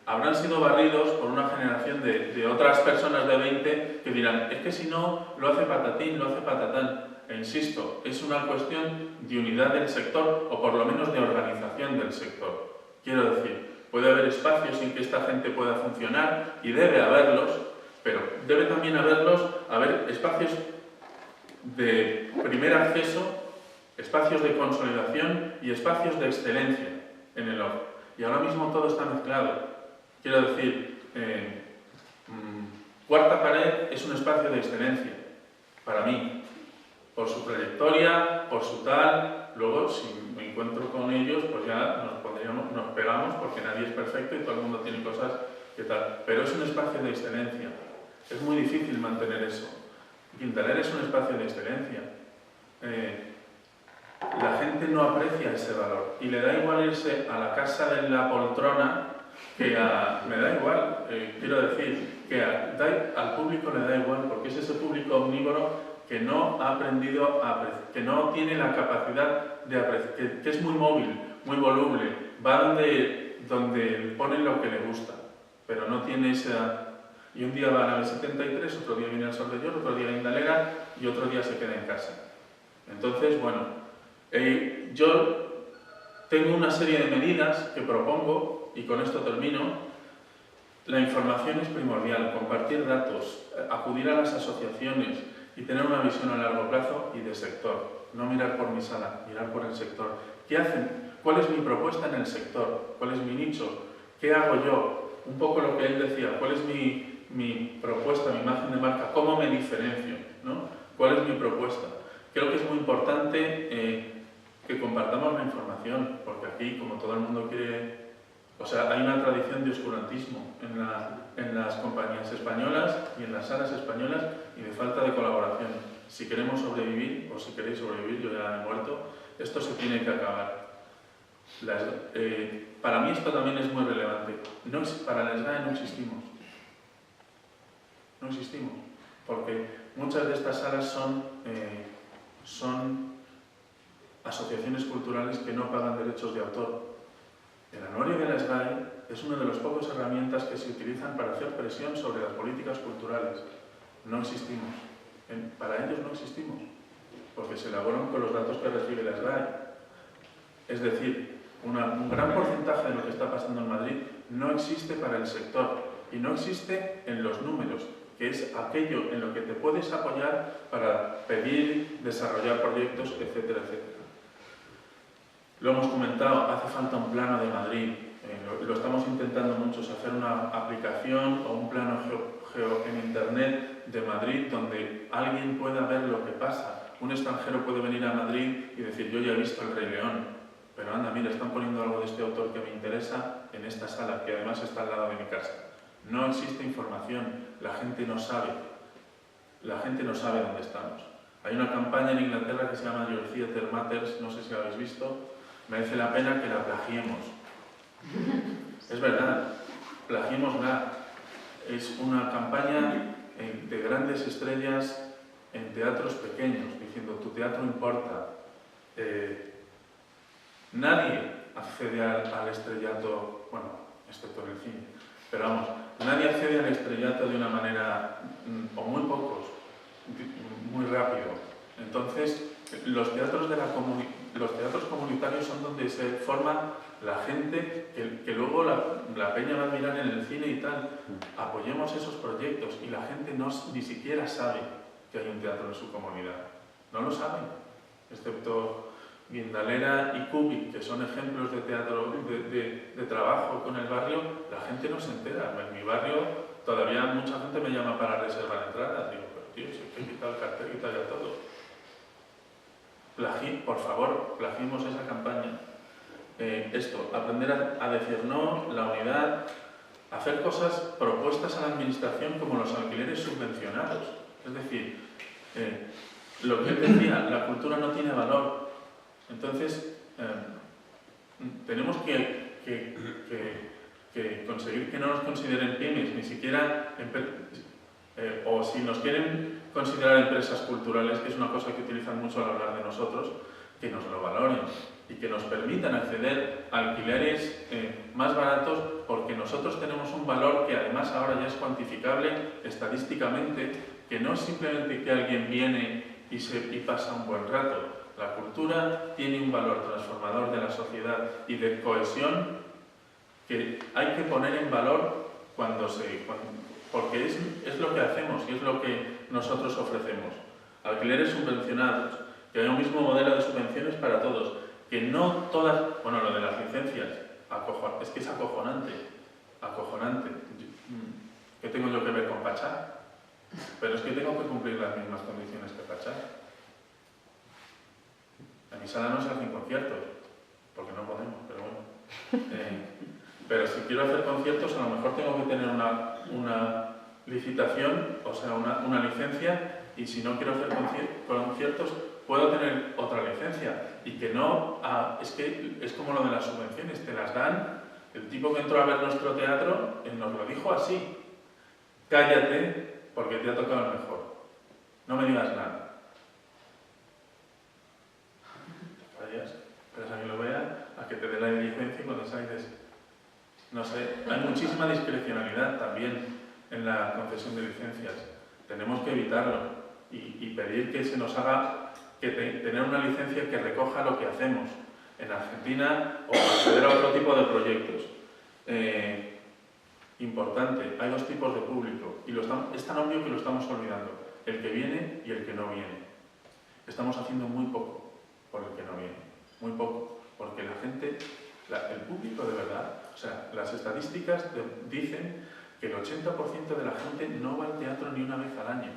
Speaker 4: habrán sido barridos por una generación de otras personas de 20 que dirán, es que si no, lo hace patatín, lo hace patatán. E insisto, es una cuestión de unidad del sector, o por lo menos de organización del sector. Quiero decir, puede haber espacios en que esta gente pueda funcionar, y debe haberlos, pero debe también haber espacios de primer acceso, espacios de consolidación y espacios de excelencia. en el off. Y ahora mismo todo está mezclado. Quiero decir, Cuarta Pared es un espacio de excelencia, para mí, por su trayectoria, por su tal. Luego, si me encuentro con ellos, pues ya nos pegamos, porque nadie es perfecto y todo el mundo tiene cosas que tal. Pero es un espacio de excelencia. Es muy difícil mantener eso. Quintaler es un espacio de excelencia. La gente no aprecia ese valor y le da igual irse a la casa de la poltrona que a... me da igual, quiero decir, que al público le da igual, porque es ese público omnívoro que no ha aprendido a apreciar, que no tiene la capacidad de apreciar, que es muy móvil, muy voluble, va donde pone lo que le gusta, pero no tiene esa... Y un día va a la B73, otro día viene al Sol de Llor, otro día a Indalera y otro día se queda en casa. Entonces, bueno, yo tengo una serie de medidas que propongo, y con esto termino. La información es primordial, compartir datos, acudir a las asociaciones y tener una visión a largo plazo y de sector. No mirar por mi sala, mirar por el sector. ¿Qué hacen? ¿Cuál es mi propuesta en el sector? ¿Cuál es mi nicho? ¿Qué hago yo? Un poco lo que él decía, ¿cuál es mi propuesta, mi imagen de marca? ¿Cómo me diferencio? ¿No? ¿Cuál es mi propuesta? Creo que es muy importante que compartamos la información, porque aquí, como todo el mundo quiere... O sea, hay una tradición de oscurantismo en las compañías españolas y en las salas españolas y de falta de colaboración. Si queremos sobrevivir, o si queréis sobrevivir, yo ya he muerto, esto se tiene que acabar. Para mí esto también es muy relevante. Para la SGAE no existimos. No existimos. Porque muchas de estas salas son asociaciones culturales que no pagan derechos de autor. El anuario de la SGAE es una de las pocas herramientas que se utilizan para hacer presión sobre las políticas culturales. No existimos. Para ellos no existimos, porque se elaboran con los datos que recibe la SGAE. Es decir, un gran porcentaje de lo que está pasando en Madrid no existe para el sector y no existe en los números, que es aquello en lo que te puedes apoyar para pedir, desarrollar proyectos, etcétera, etcétera. Lo hemos comentado, hace falta un plano de Madrid. Lo estamos intentando muchos, hacer una aplicación o un plano en Internet de Madrid donde alguien pueda ver lo que pasa. Un extranjero puede venir a Madrid y decir, yo ya he visto El Rey León, pero anda, mira, están poniendo algo de este autor que me interesa en esta sala, que además está al lado de mi casa. No existe información, la gente no sabe. La gente no sabe dónde estamos. Hay una campaña en Inglaterra que se llama Your Theatre Matters, no sé si la habéis visto. Merece la pena que la plagiemos. Es verdad, plagiémosla. Es una campaña de grandes estrellas en teatros pequeños, diciendo, tu teatro importa. Nadie accede al estrellato, bueno, excepto en el cine, pero vamos, nadie accede al estrellato de una manera, o muy pocos, muy rápido. Entonces, los teatros comunitarios son donde se forma la gente que luego la peña va a mirar en el cine y tal. Apoyemos esos proyectos y la gente ni siquiera sabe que hay un teatro en su comunidad. No lo saben, excepto Guindalera y Cubi, que son ejemplos de teatro, de trabajo con el barrio. La gente no se entera. En mi barrio todavía mucha gente me llama para reservar entradas. Digo, pero tío, si hay que quitar el cartel, quita ya todo. Por favor, plagiemos esa campaña. Aprender a decir no, la unidad, hacer cosas, propuestas a la administración como los alquileres subvencionados. Es decir, lo que él decía, la cultura no tiene valor. Entonces, tenemos que conseguir que no nos consideren pymes, ni siquiera, o si nos quieren considerar empresas culturales, que es una cosa que utilizan mucho al hablar de nosotros, que nos lo valoren y que nos permitan acceder a alquileres más baratos, porque nosotros tenemos un valor que además ahora ya es cuantificable estadísticamente, que no es simplemente que alguien viene y pasa un buen rato. La cultura tiene un valor transformador de la sociedad y de cohesión que hay que poner en valor porque es lo que hacemos y es lo que nosotros ofrecemos. Alquileres subvencionados, que haya un mismo modelo de subvenciones para todos, que no todas, bueno, lo de las licencias, Es que es acojonante. ¿Qué tengo yo que ver con Pachá? Pero es que tengo que cumplir las mismas condiciones que Pachá. En mi sala no se hacen conciertos, porque no podemos, pero bueno. Pero si quiero hacer conciertos, a lo mejor tengo que tener una licitación, o sea, una licencia, y si no quiero hacer conciertos, puedo tener otra licencia. Y que no, es que es como lo de las subvenciones, te las dan. El tipo que entró a ver nuestro teatro nos lo dijo así: cállate, porque te ha tocado el mejor. No me digas nada. Vayas, pero a que lo vea, a que te dé la licencia, y cuando sales, no sé, hay muchísima discrecionalidad también en la concesión de licencias. Tenemos que evitarlo y pedir que se nos haga, tener una licencia que recoja lo que hacemos en Argentina o acceder a otro tipo de proyectos. Importante, hay dos tipos de público y es tan obvio que lo estamos olvidando: el que viene y el que no viene. Estamos haciendo muy poco por el que no viene, muy poco, porque la gente, el público de verdad, o sea, las estadísticas dicen que el 80% de la gente no va al teatro ni una vez al año.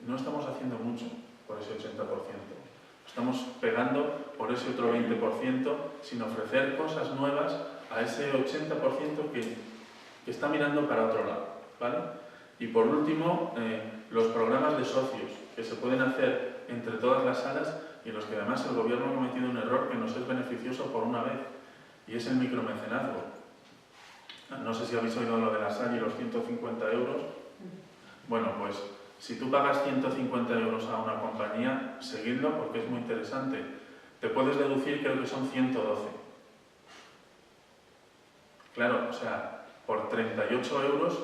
Speaker 4: No estamos haciendo mucho por ese 80%. Estamos pegando por ese otro 20% sin ofrecer cosas nuevas a ese 80% que está mirando para otro lado, ¿vale? Y por último, los programas de socios que se pueden hacer entre todas las salas y en los que además el gobierno ha cometido un error que nos es beneficioso por una vez, y es el micromecenazgo. No sé si habéis oído lo de la SAL y los 150 euros. Bueno, pues si tú pagas 150 euros a una compañía, seguidlo porque es muy interesante. Te puedes deducir, creo que son 112. Claro, o sea, por 38 euros,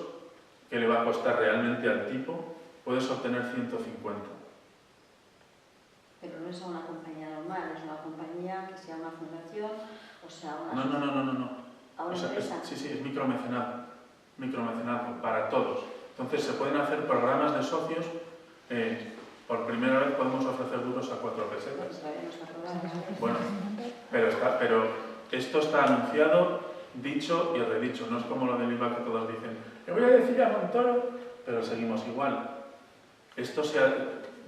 Speaker 4: que le va a costar realmente al tipo, puedes obtener 150.
Speaker 5: Pero no es a una compañía normal, es una compañía que sea una fundación, o sea, una...
Speaker 4: No.
Speaker 5: ¿A una empresa?
Speaker 4: Sí, es micromecenazgo para todos. Entonces se pueden hacer programas de socios. Por primera vez podemos ofrecer duros a 4 pesetas. Bueno, pero esto está anunciado, dicho y redicho. No es como lo del IVA que todos dicen: le voy a decir a Montoro, pero seguimos igual. Esto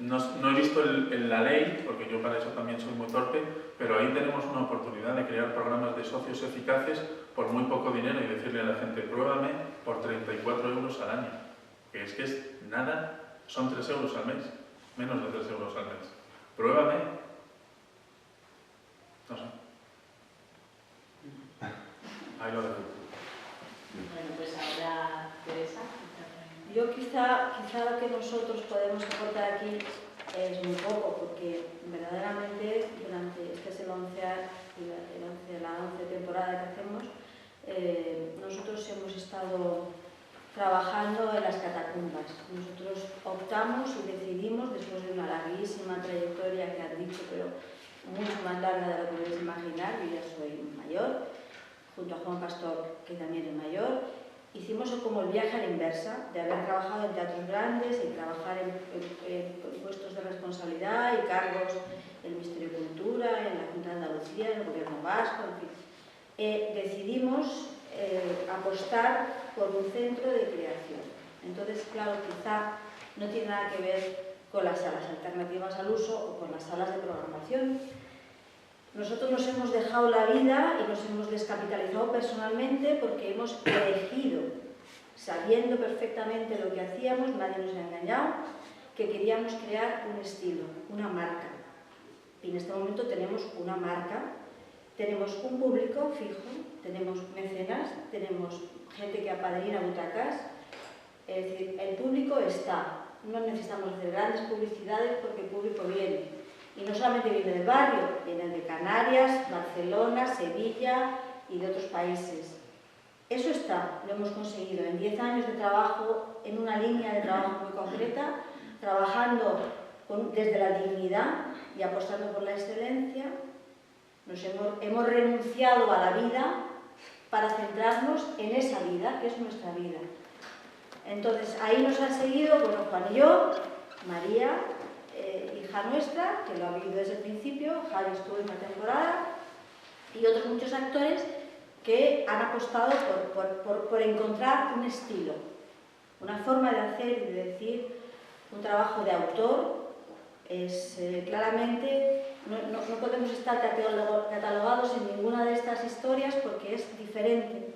Speaker 4: no he visto en la ley, porque yo para eso también soy muy torpe, pero ahí tenemos una oportunidad de crear programas de socios eficaces por muy poco dinero y decirle a la gente: pruébame por 34 euros al año. Que es nada, son 3 euros al mes, menos de 3 euros al mes. Pruébame. No sé. Ahí lo dejo.
Speaker 5: Bueno, pues ahora, Teresa. Yo quizá lo que nosotros podemos aportar aquí es muy poco, porque verdaderamente durante, este es la 11ª temporada que hacemos, nosotros hemos estado trabajando en las catacumbas. Nosotros optamos y decidimos, después de una larguísima trayectoria que han dicho, pero mucho más larga de lo que podéis imaginar, yo ya soy mayor, junto a Juan Pastor, que también es mayor, hicimos como el viaje a la inversa, de haber trabajado en teatros grandes y trabajar en puestos de responsabilidad y cargos en el Ministerio de Cultura, en la Junta de Andalucía, en el Gobierno Vasco, en fin. Decidimos apostar por un centro de creación. Entonces, claro, quizá no tiene nada que ver con las salas alternativas al uso o con las salas de programación. Nosotros nos hemos dejado la vida y nos hemos descapitalizado personalmente porque hemos elegido, sabiendo perfectamente lo que hacíamos, nadie nos ha engañado, que queríamos crear un estilo, una marca. Y en este momento tenemos una marca, tenemos un público fijo, tenemos mecenas, tenemos gente que apadrina butacas, es decir, el público está. No necesitamos hacer grandes publicidades porque el público viene. Y no solamente viene del barrio, viene de Canarias, Barcelona, Sevilla y de otros países. Eso está, lo hemos conseguido en 10 años de trabajo, en una línea de trabajo muy concreta, trabajando desde la dignidad y apostando por la excelencia. Hemos renunciado a la vida para centrarnos en esa vida, que es nuestra vida. Entonces, ahí nos han seguido, bueno, Juan y yo, María, hija nuestra, que lo ha vivido desde el principio, Javi estuvo en una temporada, y otros muchos actores que han apostado por encontrar un estilo, una forma de hacer y de decir, un trabajo de autor. Es claramente, no podemos estar catalogados en ninguna de estas historias porque es diferente.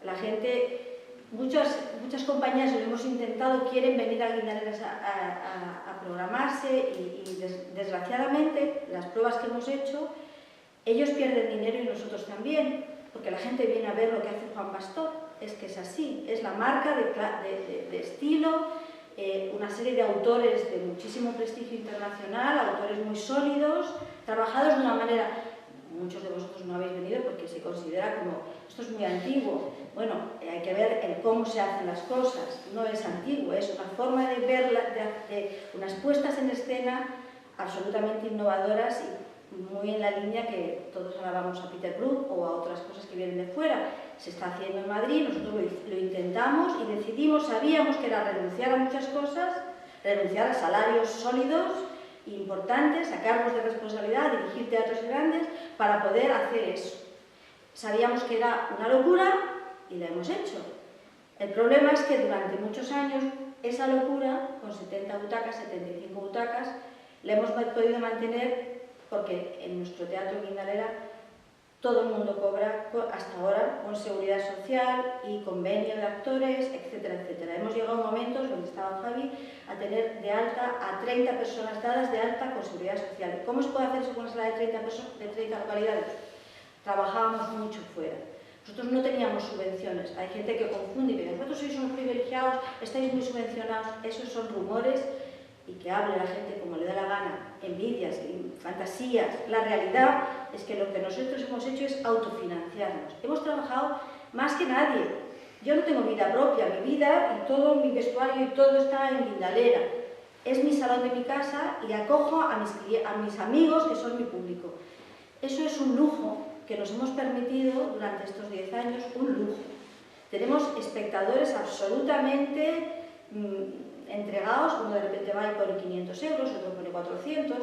Speaker 5: La gente, muchas compañías lo hemos intentado, quieren venir a Guindaleras a programarse y desgraciadamente las pruebas que hemos hecho, ellos pierden dinero y nosotros también, porque la gente viene a ver lo que hace Juan Pastor. Es que es así, es la marca de estilo, una serie de autores de muchísimo prestigio internacional, autores muy sólidos, trabajados de una manera, muchos de vosotros no habéis venido porque se considera como, esto es muy antiguo. Bueno, hay que ver el cómo se hacen las cosas, no es antiguo, es una forma de ver, de unas puestas en escena absolutamente innovadoras y muy en la línea que todos alabamos a Peter Brook o a otras cosas que vienen de fuera. Se está haciendo en Madrid, nosotros lo intentamos y decidimos, sabíamos que era renunciar a muchas cosas, renunciar a salarios sólidos, importantes, a cargos de responsabilidad, dirigir teatros grandes, para poder hacer eso. Sabíamos que era una locura y la hemos hecho. El problema es que durante muchos años esa locura, con 70 butacas, 75 butacas, la hemos podido mantener porque en nuestro teatro Guindalera todo el mundo cobra hasta ahora con seguridad social y convenio de actores, etcétera, etcétera. Hemos llegado a momentos, donde estaba Javi, a tener de alta a 30 personas dadas de alta con seguridad social. ¿Cómo se puede hacer eso con una sala de 30 localidades? Trabajábamos mucho fuera. Nosotros no teníamos subvenciones. Hay gente que confunde y dice, vosotros sois unos privilegiados, estáis muy subvencionados. Esos son rumores y que hable la gente como le da la gana, envidias, fantasías. La realidad es que lo que nosotros hemos hecho es autofinanciarnos. Hemos trabajado más que nadie. Yo no tengo vida propia, mi vida y todo mi vestuario y todo está en Guindalera. Es mi salón de mi casa y acojo a mis amigos que son mi público. Eso es un lujo que nos hemos permitido durante estos 10 años, un lujo. Tenemos espectadores absolutamente entregados, uno de repente va y pone 500 euros, otro pone 400,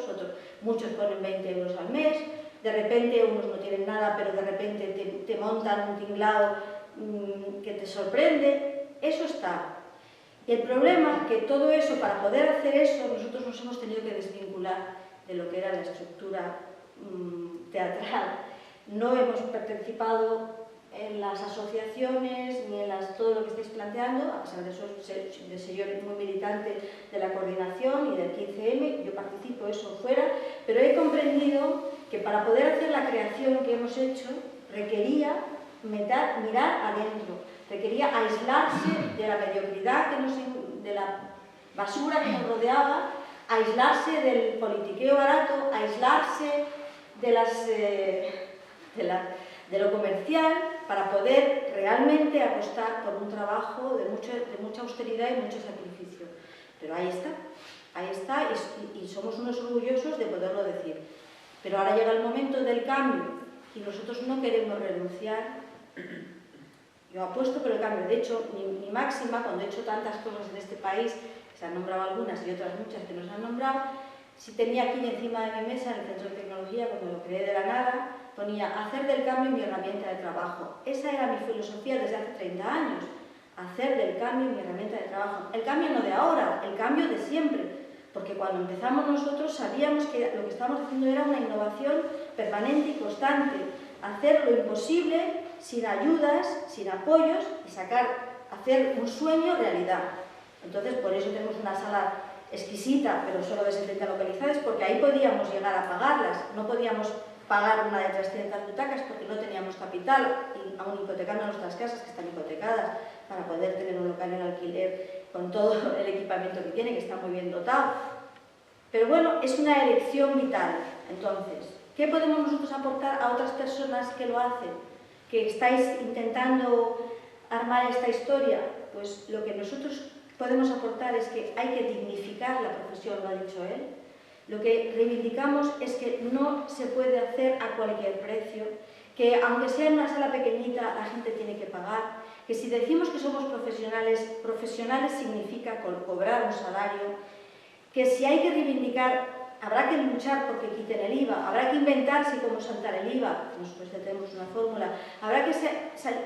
Speaker 5: muchos ponen 20 euros al mes, de repente unos no tienen nada, pero de repente te montan un tinglado que te sorprende. Eso está. Y el problema es que todo eso, para poder hacer eso, nosotros nos hemos tenido que desvincular de lo que era la estructura teatral. No hemos participado en las asociaciones ni en todo lo que estáis planteando, a pesar de eso, de ser yo muy militante de la coordinación y del 15M, yo participo eso fuera, pero he comprendido que para poder hacer la creación que hemos hecho requería mirar adentro, requería aislarse de la mediocridad, de la basura que nos rodeaba, aislarse del politiqueo barato, aislarse de lo comercial, para poder realmente apostar por un trabajo de mucha austeridad y mucho sacrificio. Pero ahí está y somos unos orgullosos de poderlo decir. Pero ahora llega el momento del cambio y nosotros no queremos renunciar. Yo apuesto por el cambio. De hecho, mi máxima, cuando he hecho tantas cosas en este país, se han nombrado algunas y otras muchas que no se han nombrado, si tenía aquí encima de mi mesa, en el Centro de Tecnología, cuando lo creé de la nada, ponía hacer del cambio mi herramienta de trabajo. Esa era mi filosofía desde hace 30 años. Hacer del cambio mi herramienta de trabajo. El cambio no de ahora, el cambio de siempre. Porque cuando empezamos nosotros sabíamos que lo que estábamos haciendo era una innovación permanente y constante. Hacer lo imposible sin ayudas, sin apoyos y hacer un sueño realidad. Entonces, por eso tenemos una sala exquisita, pero solo de 70 localidades, porque ahí podíamos llegar a pagarlas. No podíamos pagar una de 300 butacas porque no teníamos capital, y aún hipotecando nuestras casas, que están hipotecadas, para poder tener un local en alquiler con todo el equipamiento que tiene, que está muy bien dotado. Pero bueno, es una elección vital. Entonces, ¿qué podemos nosotros aportar a otras personas que lo hacen? Que estáis intentando armar esta historia. Pues lo que nosotros podemos aportar es que hay que dignificar la profesión, lo ha dicho él. Lo que reivindicamos es que no se puede hacer a cualquier precio, que aunque sea en una sala pequeñita la gente tiene que pagar, que si decimos que somos profesionales significa cobrar un salario, que si hay que reivindicar habrá que luchar porque quiten el IVA, habrá que inventarse cómo saltar el IVA, nosotros ya tenemos una fórmula, habrá que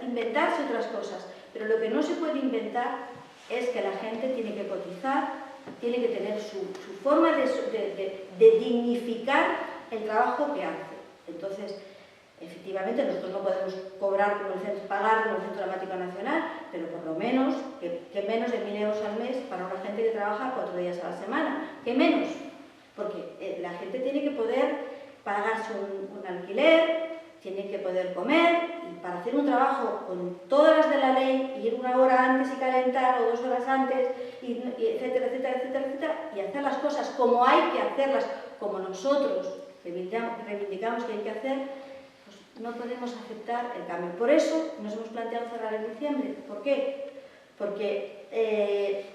Speaker 5: inventarse otras cosas, pero lo que no se puede inventar es que la gente tiene que cotizar, tiene que tener su forma de dignificar el trabajo que hace. Entonces, efectivamente, nosotros no podemos cobrar como el Centro, pagar como el Centro Dramático Nacional, pero por lo menos, que menos de 1.000 euros al mes para una gente que trabaja 4 días a la semana, que menos, porque la gente tiene que poder pagarse un alquiler, tiene que poder comer, y para hacer un trabajo con todas las de la ley, ir 1 hora antes y calentar, o 2 horas antes, y etcétera, etcétera, etcétera, etcétera, y hacer las cosas como hay que hacerlas, como nosotros reivindicamos que hay que hacer, pues no podemos aceptar el cambio. Por eso nos hemos planteado cerrar en diciembre. ¿Por qué? Porque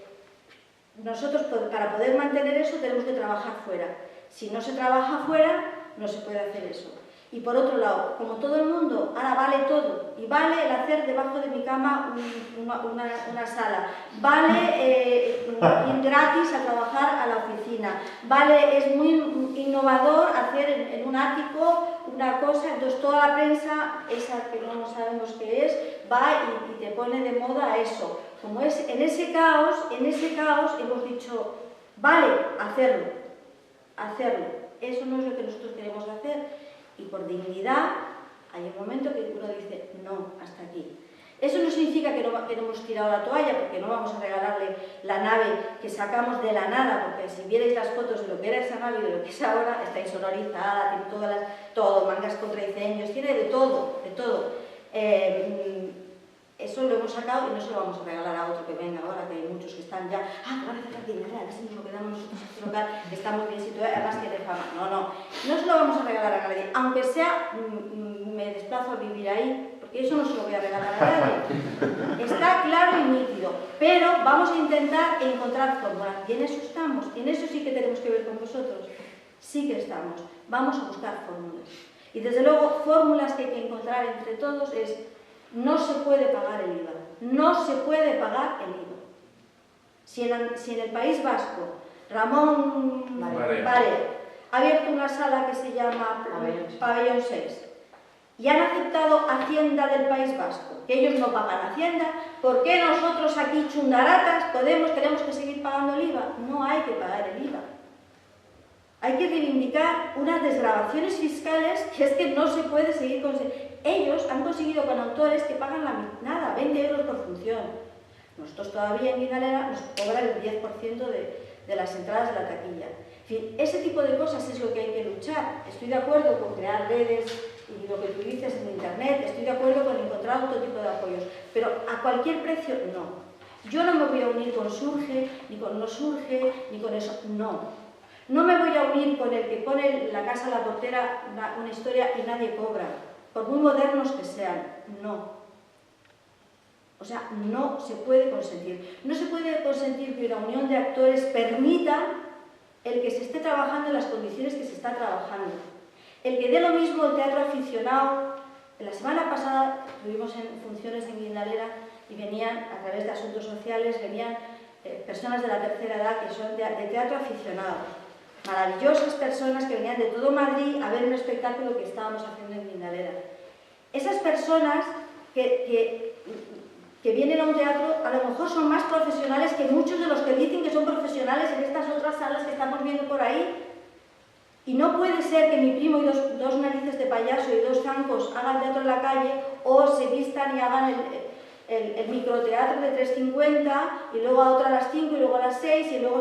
Speaker 5: nosotros, para poder mantener eso, tenemos que trabajar fuera. Si no se trabaja fuera, no se puede hacer eso. Y por otro lado, como todo el mundo, ahora vale todo, y vale el hacer debajo de mi cama una sala, vale ir gratis a trabajar a la oficina, vale, es muy innovador hacer en un ático una cosa, entonces toda la prensa, esa que no sabemos qué es, va y te pone de moda eso. Como es en ese caos hemos dicho, vale, hacerlo, eso no es lo que nosotros queremos hacer. Y por dignidad hay un momento que uno dice, no, hasta aquí. Eso no significa que no hemos tirado la toalla, porque no vamos a regalarle la nave que sacamos de la nada, porque si vierais las fotos de lo que era esa nave y de lo que es ahora, está insonorizada, tiene todo, mangas contra incendios, tiene de todo, de todo. Eso lo hemos sacado y no se lo vamos a regalar a otro que venga ahora, que hay muchos que están ya, que van a hacer aquí, a ver si nos lo quedamos nosotros en este local, que estamos bien situados, además tiene fama. No se lo vamos a regalar a nadie, aunque sea, me desplazo a vivir ahí, porque eso no se lo voy a regalar a nadie. Está claro y nítido, pero vamos a intentar encontrar fórmulas, y en eso estamos, y en eso sí que tenemos que ver con vosotros, sí que estamos, vamos a buscar fórmulas. Y desde luego, fórmulas que hay que encontrar entre todos es, no se puede pagar el IVA, no se puede pagar el IVA. Si en el País Vasco, Ramón Vare ha abierto una sala que se llama Pabellón 6 y han aceptado Hacienda del País Vasco, que ellos no pagan Hacienda, ¿por qué nosotros aquí chundaratas tenemos que seguir pagando el IVA? No hay que pagar el IVA. Hay que reivindicar unas desgravaciones fiscales que es que no se puede seguir consiguiendo. Ellos han conseguido con autores que pagan nada, 20 euros por función. Nosotros todavía en Guindalera nos cobran el 10% de las entradas de la taquilla. En fin, ese tipo de cosas es lo que hay que luchar. Estoy de acuerdo con crear redes y lo que tú dices en Internet, estoy de acuerdo con encontrar otro tipo de apoyos, pero a cualquier precio no. Yo no me voy a unir con Surge, ni con No Surge, ni con eso, no. No me voy a unir con el que pone la casa a la portera una historia y nadie cobra, por muy modernos que sean, no. O sea, no se puede consentir. No se puede consentir que una unión de actores permita el que se esté trabajando en las condiciones que se está trabajando. El que dé lo mismo el teatro aficionado. La semana pasada tuvimos en funciones en Guindalera y venían, a través de asuntos sociales, venían personas de la tercera edad que son de teatro aficionado. Maravillosas personas que venían de todo Madrid a ver un espectáculo que estábamos haciendo en Guindalera. Esas personas que vienen a un teatro a lo mejor son más profesionales que muchos de los que dicen que son profesionales en estas otras salas que estamos viendo por ahí. Y no puede ser que mi primo y dos narices de payaso y 2 zancos hagan teatro en la calle o se vistan y hagan el microteatro de 3.50 y luego a otra a las 5 y luego a las 6 y luego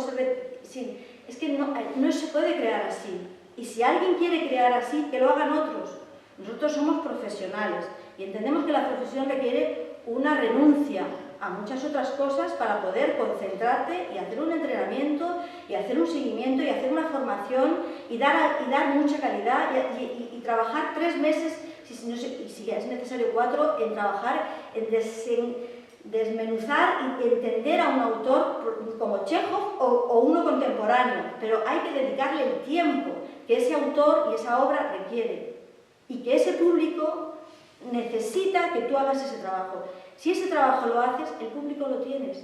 Speaker 5: sí. Es que no se puede crear así. Y si alguien quiere crear así, que lo hagan otros. Nosotros somos profesionales y entendemos que la profesión requiere una renuncia a muchas otras cosas para poder concentrarte y hacer un entrenamiento y hacer un seguimiento y hacer una formación y dar mucha calidad y trabajar 3 meses, si es necesario 4, en trabajar en desmenuzar y entender a un autor como Chekhov o uno contemporáneo, pero hay que dedicarle el tiempo que ese autor y esa obra requiere y que ese público necesita que tú hagas ese trabajo. Si ese trabajo lo haces, el público lo tienes.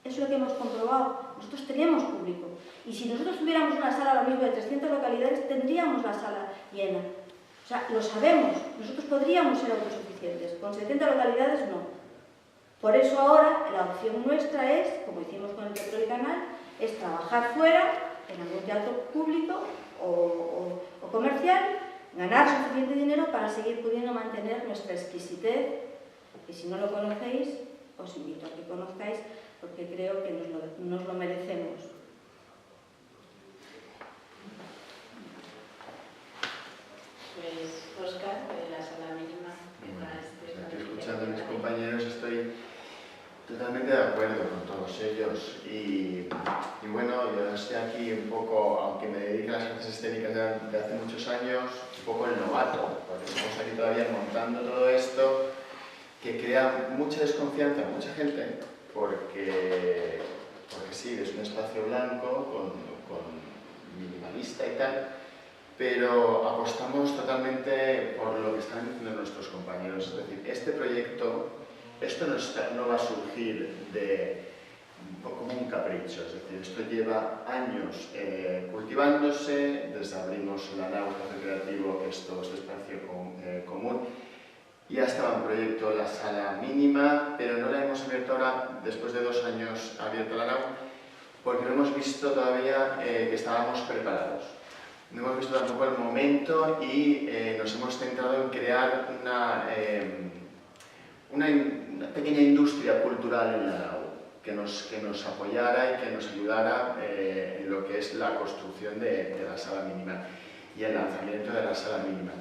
Speaker 5: Eso es lo que hemos comprobado. Nosotros tenemos público Y si nosotros tuviéramos una sala ahora mismo de 300 localidades, tendríamos la sala llena. O sea, lo sabemos, nosotros podríamos ser autosuficientes, con 70 localidades no. Por eso ahora la opción nuestra es, como hicimos con el Teatro del Canal, es trabajar fuera, en algún teatro público o comercial, ganar suficiente dinero para seguir pudiendo mantener nuestra exquisitez. Y si no lo conocéis, os invito a que conozcáis, porque creo que nos lo merecemos.
Speaker 6: Pues, Óscar, de la sala mínima.
Speaker 1: Aquí escuchando a mis compañeros estoy totalmente de acuerdo con todos ellos. Y bueno, yo estoy aquí un poco, aunque me dedique a las artes escénicas de hace muchos años, un poco el novato, porque estamos aquí todavía montando todo esto, que crea mucha desconfianza en mucha gente, porque sí, es un espacio blanco, con minimalista y tal, pero apostamos totalmente por lo que están diciendo nuestros compañeros. Es decir, este proyecto, esto no va a surgir como un capricho, es decir, esto lleva años cultivándose, desde abrimos la nau Espacio Creativo, esto es espacio común. Ya estaba en proyecto la sala mínima, pero no la hemos abierto ahora, después de 2 años abierta la nau, porque no hemos visto todavía que estábamos preparados. No hemos visto tampoco el momento y nos hemos centrado en crear una pequeña industria cultural en la nau, que nos apoyara y que nos ayudara en lo que es la construcción de la sala mínima y el lanzamiento de la sala mínima.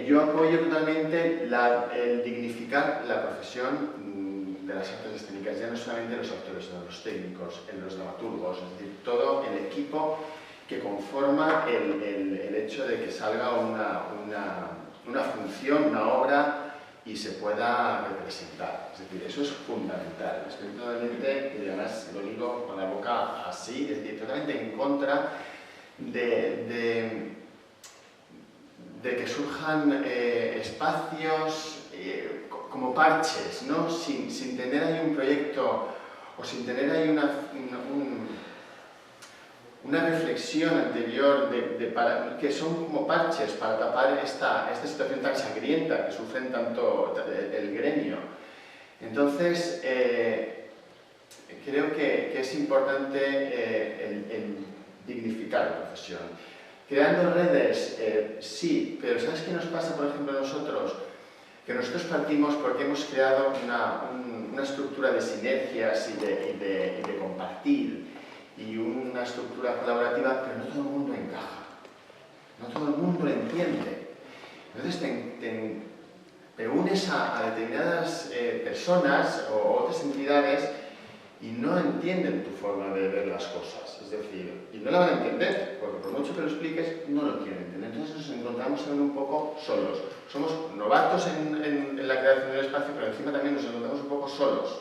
Speaker 1: Yo apoyo totalmente el dignificar la profesión de las artes escénicas, ya no solamente los actores, sino los técnicos, los dramaturgos, es decir, todo el equipo que conforma el hecho de que salga una función, una obra y se pueda representar. Es decir, eso es fundamental. Estoy totalmente, y además lo digo con la boca así, es decir, totalmente en contra de que surjan espacios como parches, ¿no? sin tener ahí un proyecto o sin tener ahí una reflexión anterior que son como parches para tapar esta situación tan sangrienta que sufren tanto el gremio. Entonces, creo que es importante el dignificar la profesión. Creando redes, sí, pero ¿sabes qué nos pasa, por ejemplo, a nosotros? Que nosotros partimos porque hemos creado una estructura de sinergias y de compartir y una estructura colaborativa, pero no todo el mundo encaja, no todo el mundo lo entiende. Entonces te unes a determinadas personas o otras entidades y no entienden tu forma de ver las cosas, es decir, y no la van a entender, porque por mucho que lo expliques, no lo quieren entender. Entonces nos encontramos un poco solos. Somos novatos en la creación del espacio, pero encima también nos encontramos un poco solos,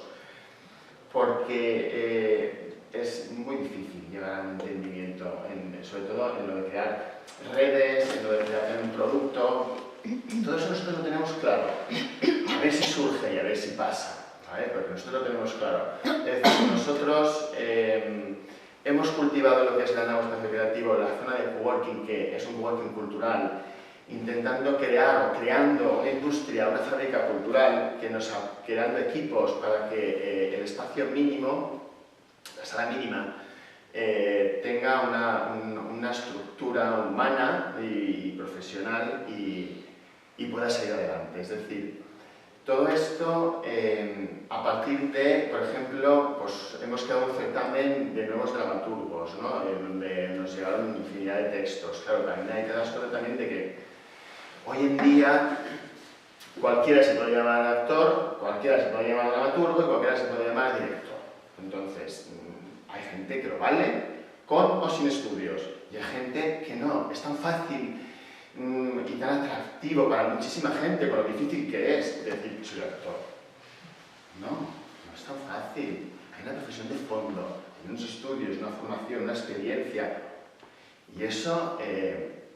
Speaker 1: porque es muy difícil llegar a un entendimiento, sobre todo en lo de crear redes, en lo de crear un producto. Todo eso nosotros lo tenemos claro, a ver si surge y a ver si pasa. ¿Vale? Porque nosotros lo tenemos claro. Es decir, nosotros hemos cultivado lo que es la nau Espacio Creativo, la zona de coworking, que es un coworking cultural, intentando crear o creando una industria, una fábrica cultural, creando equipos para que el espacio mínimo, la sala mínima, tenga una estructura humana y profesional y pueda salir adelante. Es decir, todo esto a partir de, por ejemplo, pues hemos creado un certamen de nuevos dramaturgos, ¿no? Donde nos llegaron infinidad de textos. Claro, también hay que dar cuenta también de que hoy en día cualquiera se puede llamar actor, cualquiera se puede llamar dramaturgo y cualquiera se puede llamar director. Entonces, hay gente que lo vale con o sin estudios y hay gente que no. Es tan fácil y tan atractivo para muchísima gente, con lo difícil que es decir que soy actor. No es tan fácil. Hay una profesión de fondo, hay unos estudios, una formación, una experiencia. Y eso,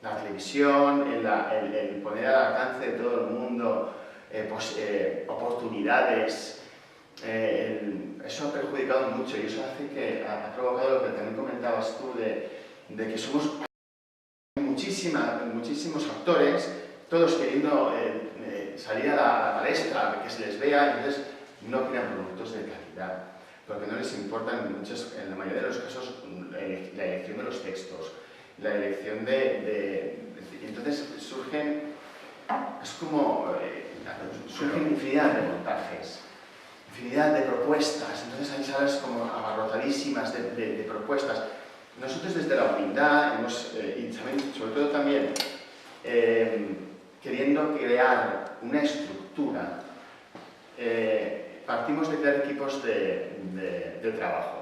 Speaker 1: la televisión, el poner al alcance de todo el mundo oportunidades eso ha perjudicado mucho y eso hace que ha provocado lo que también comentabas tú de que somos muchísimos actores, todos queriendo salir a la palestra, que se les vea, entonces no crean productos de calidad, porque no les importa en la mayoría de los casos la elección de los textos, la elección entonces surgen infinidad de montajes, infinidad de propuestas, entonces hay salas como abarrotadísimas de propuestas. Nosotros desde la humildad y sobre todo también queriendo crear una estructura, partimos de crear equipos de trabajo.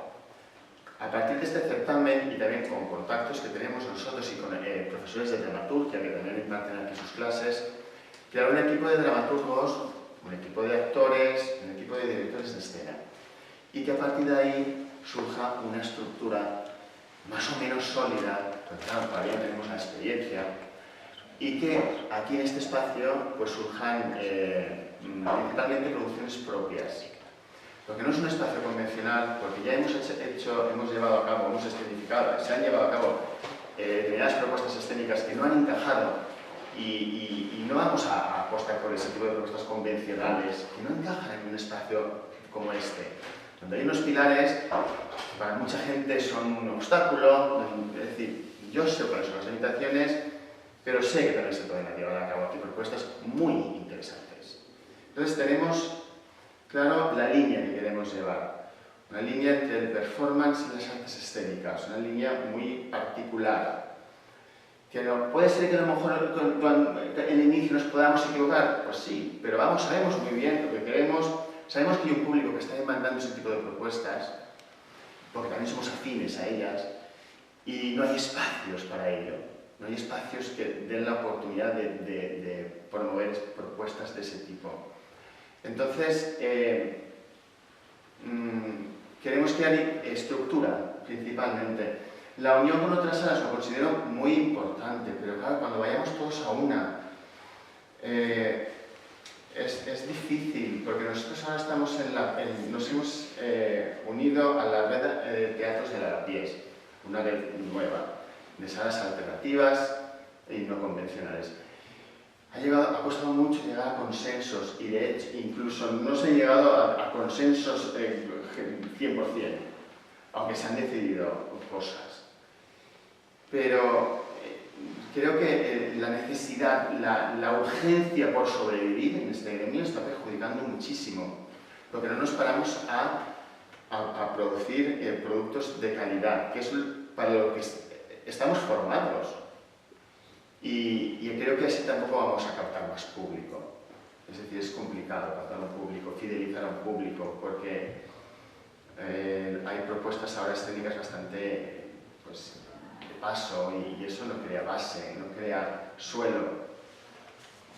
Speaker 1: A partir de este certamen y también con contactos que tenemos nosotros y con profesores de dramaturgia que también imparten aquí sus clases, crear un equipo de dramaturgos, un equipo de actores, un equipo de directores de escena. Y que a partir de ahí surja una estructura más o menos sólida, porque claro, todavía no tenemos la experiencia, y que aquí en este espacio pues surjan principalmente producciones propias. Porque no es un espacio convencional, porque ya hemos llevado a cabo, hemos escenificado, se han llevado a cabo determinadas propuestas escénicas que no han encajado y no vamos a apostar por ese tipo de propuestas convencionales que no encajan en un espacio como este, donde hay unos pilares que para mucha gente son un obstáculo, es decir, yo sé cuáles son las limitaciones, pero sé que también se pueden llevar a cabo aquí propuestas muy interesantes. Entonces tenemos claro la línea que queremos llevar, una línea entre el performance y las artes escénicas, una línea muy particular, que no, puede ser que a lo mejor en el inicio nos podamos equivocar, pues sí, pero sabemos muy bien lo que queremos, sabemos que hay un público que está demandando ese tipo de propuestas, porque también somos afines a ellas, y no hay espacios para ello, no hay espacios que den la oportunidad de promover propuestas de ese tipo. Entonces, queremos crear estructura, principalmente. La unión con otras salas lo considero muy importante, pero claro, cuando vayamos todos a una, es difícil, porque nosotros ahora estamos nos hemos unido a la red de teatros de Lavapiés, una red nueva, de salas alternativas y no convencionales. Ha costado mucho llegar a consensos y de hecho incluso no se ha llegado a consensos 100%, aunque se han decidido cosas. Pero creo que la necesidad, la urgencia por sobrevivir en este gremio está perjudicando muchísimo, porque no nos paramos a producir productos de calidad, que es para lo que estamos formados. Y creo que así tampoco vamos a captar más público. Es decir, es complicado captar un público, fidelizar a un público, porque hay propuestas ahora escénicas bastante de paso y eso no crea base, no crea suelo.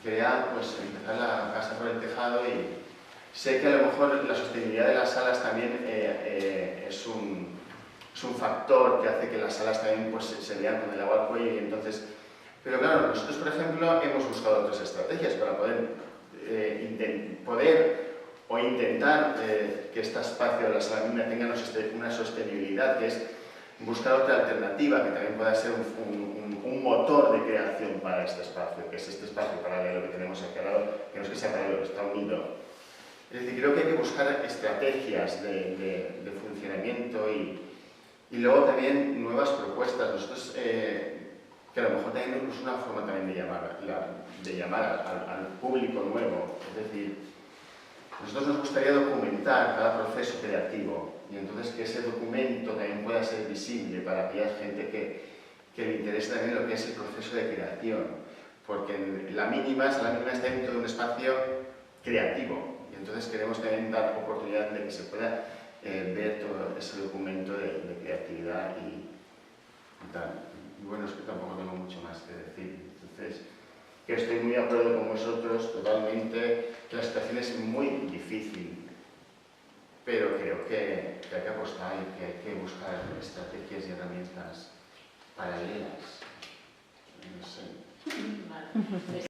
Speaker 1: Crea, empezar la casa por el tejado y sé que a lo mejor la sostenibilidad de las salas también es un factor que hace que las salas también se vean con el agua al cuello y entonces... Pero claro, nosotros, por ejemplo, hemos buscado otras estrategias para intentar que este espacio de la sala mínima tenga una sostenibilidad, que es buscar otra alternativa que también pueda ser un motor de creación para este espacio, que es este espacio paralelo que tenemos aquí al lado, que no es que sea paralelo, está unido. Es decir, creo que hay que buscar estrategias de funcionamiento y luego también nuevas propuestas. Nosotros, que a lo mejor también es una forma también de llamar al público nuevo. Es decir, a nosotros nos gustaría documentar cada proceso creativo y entonces que ese documento también pueda ser visible para aquella gente que le interese también lo que es el proceso de creación. Porque en la mínima está dentro de un espacio creativo y entonces queremos también dar oportunidad de que se pueda ver todo ese documento de creatividad y tal. Y bueno, es que tampoco tengo mucho más que decir. Entonces, que estoy muy de acuerdo con vosotros totalmente, que la situación es muy difícil, pero creo que hay que apostar y que hay que buscar estrategias y herramientas paralelas. No sé.
Speaker 6: Vale.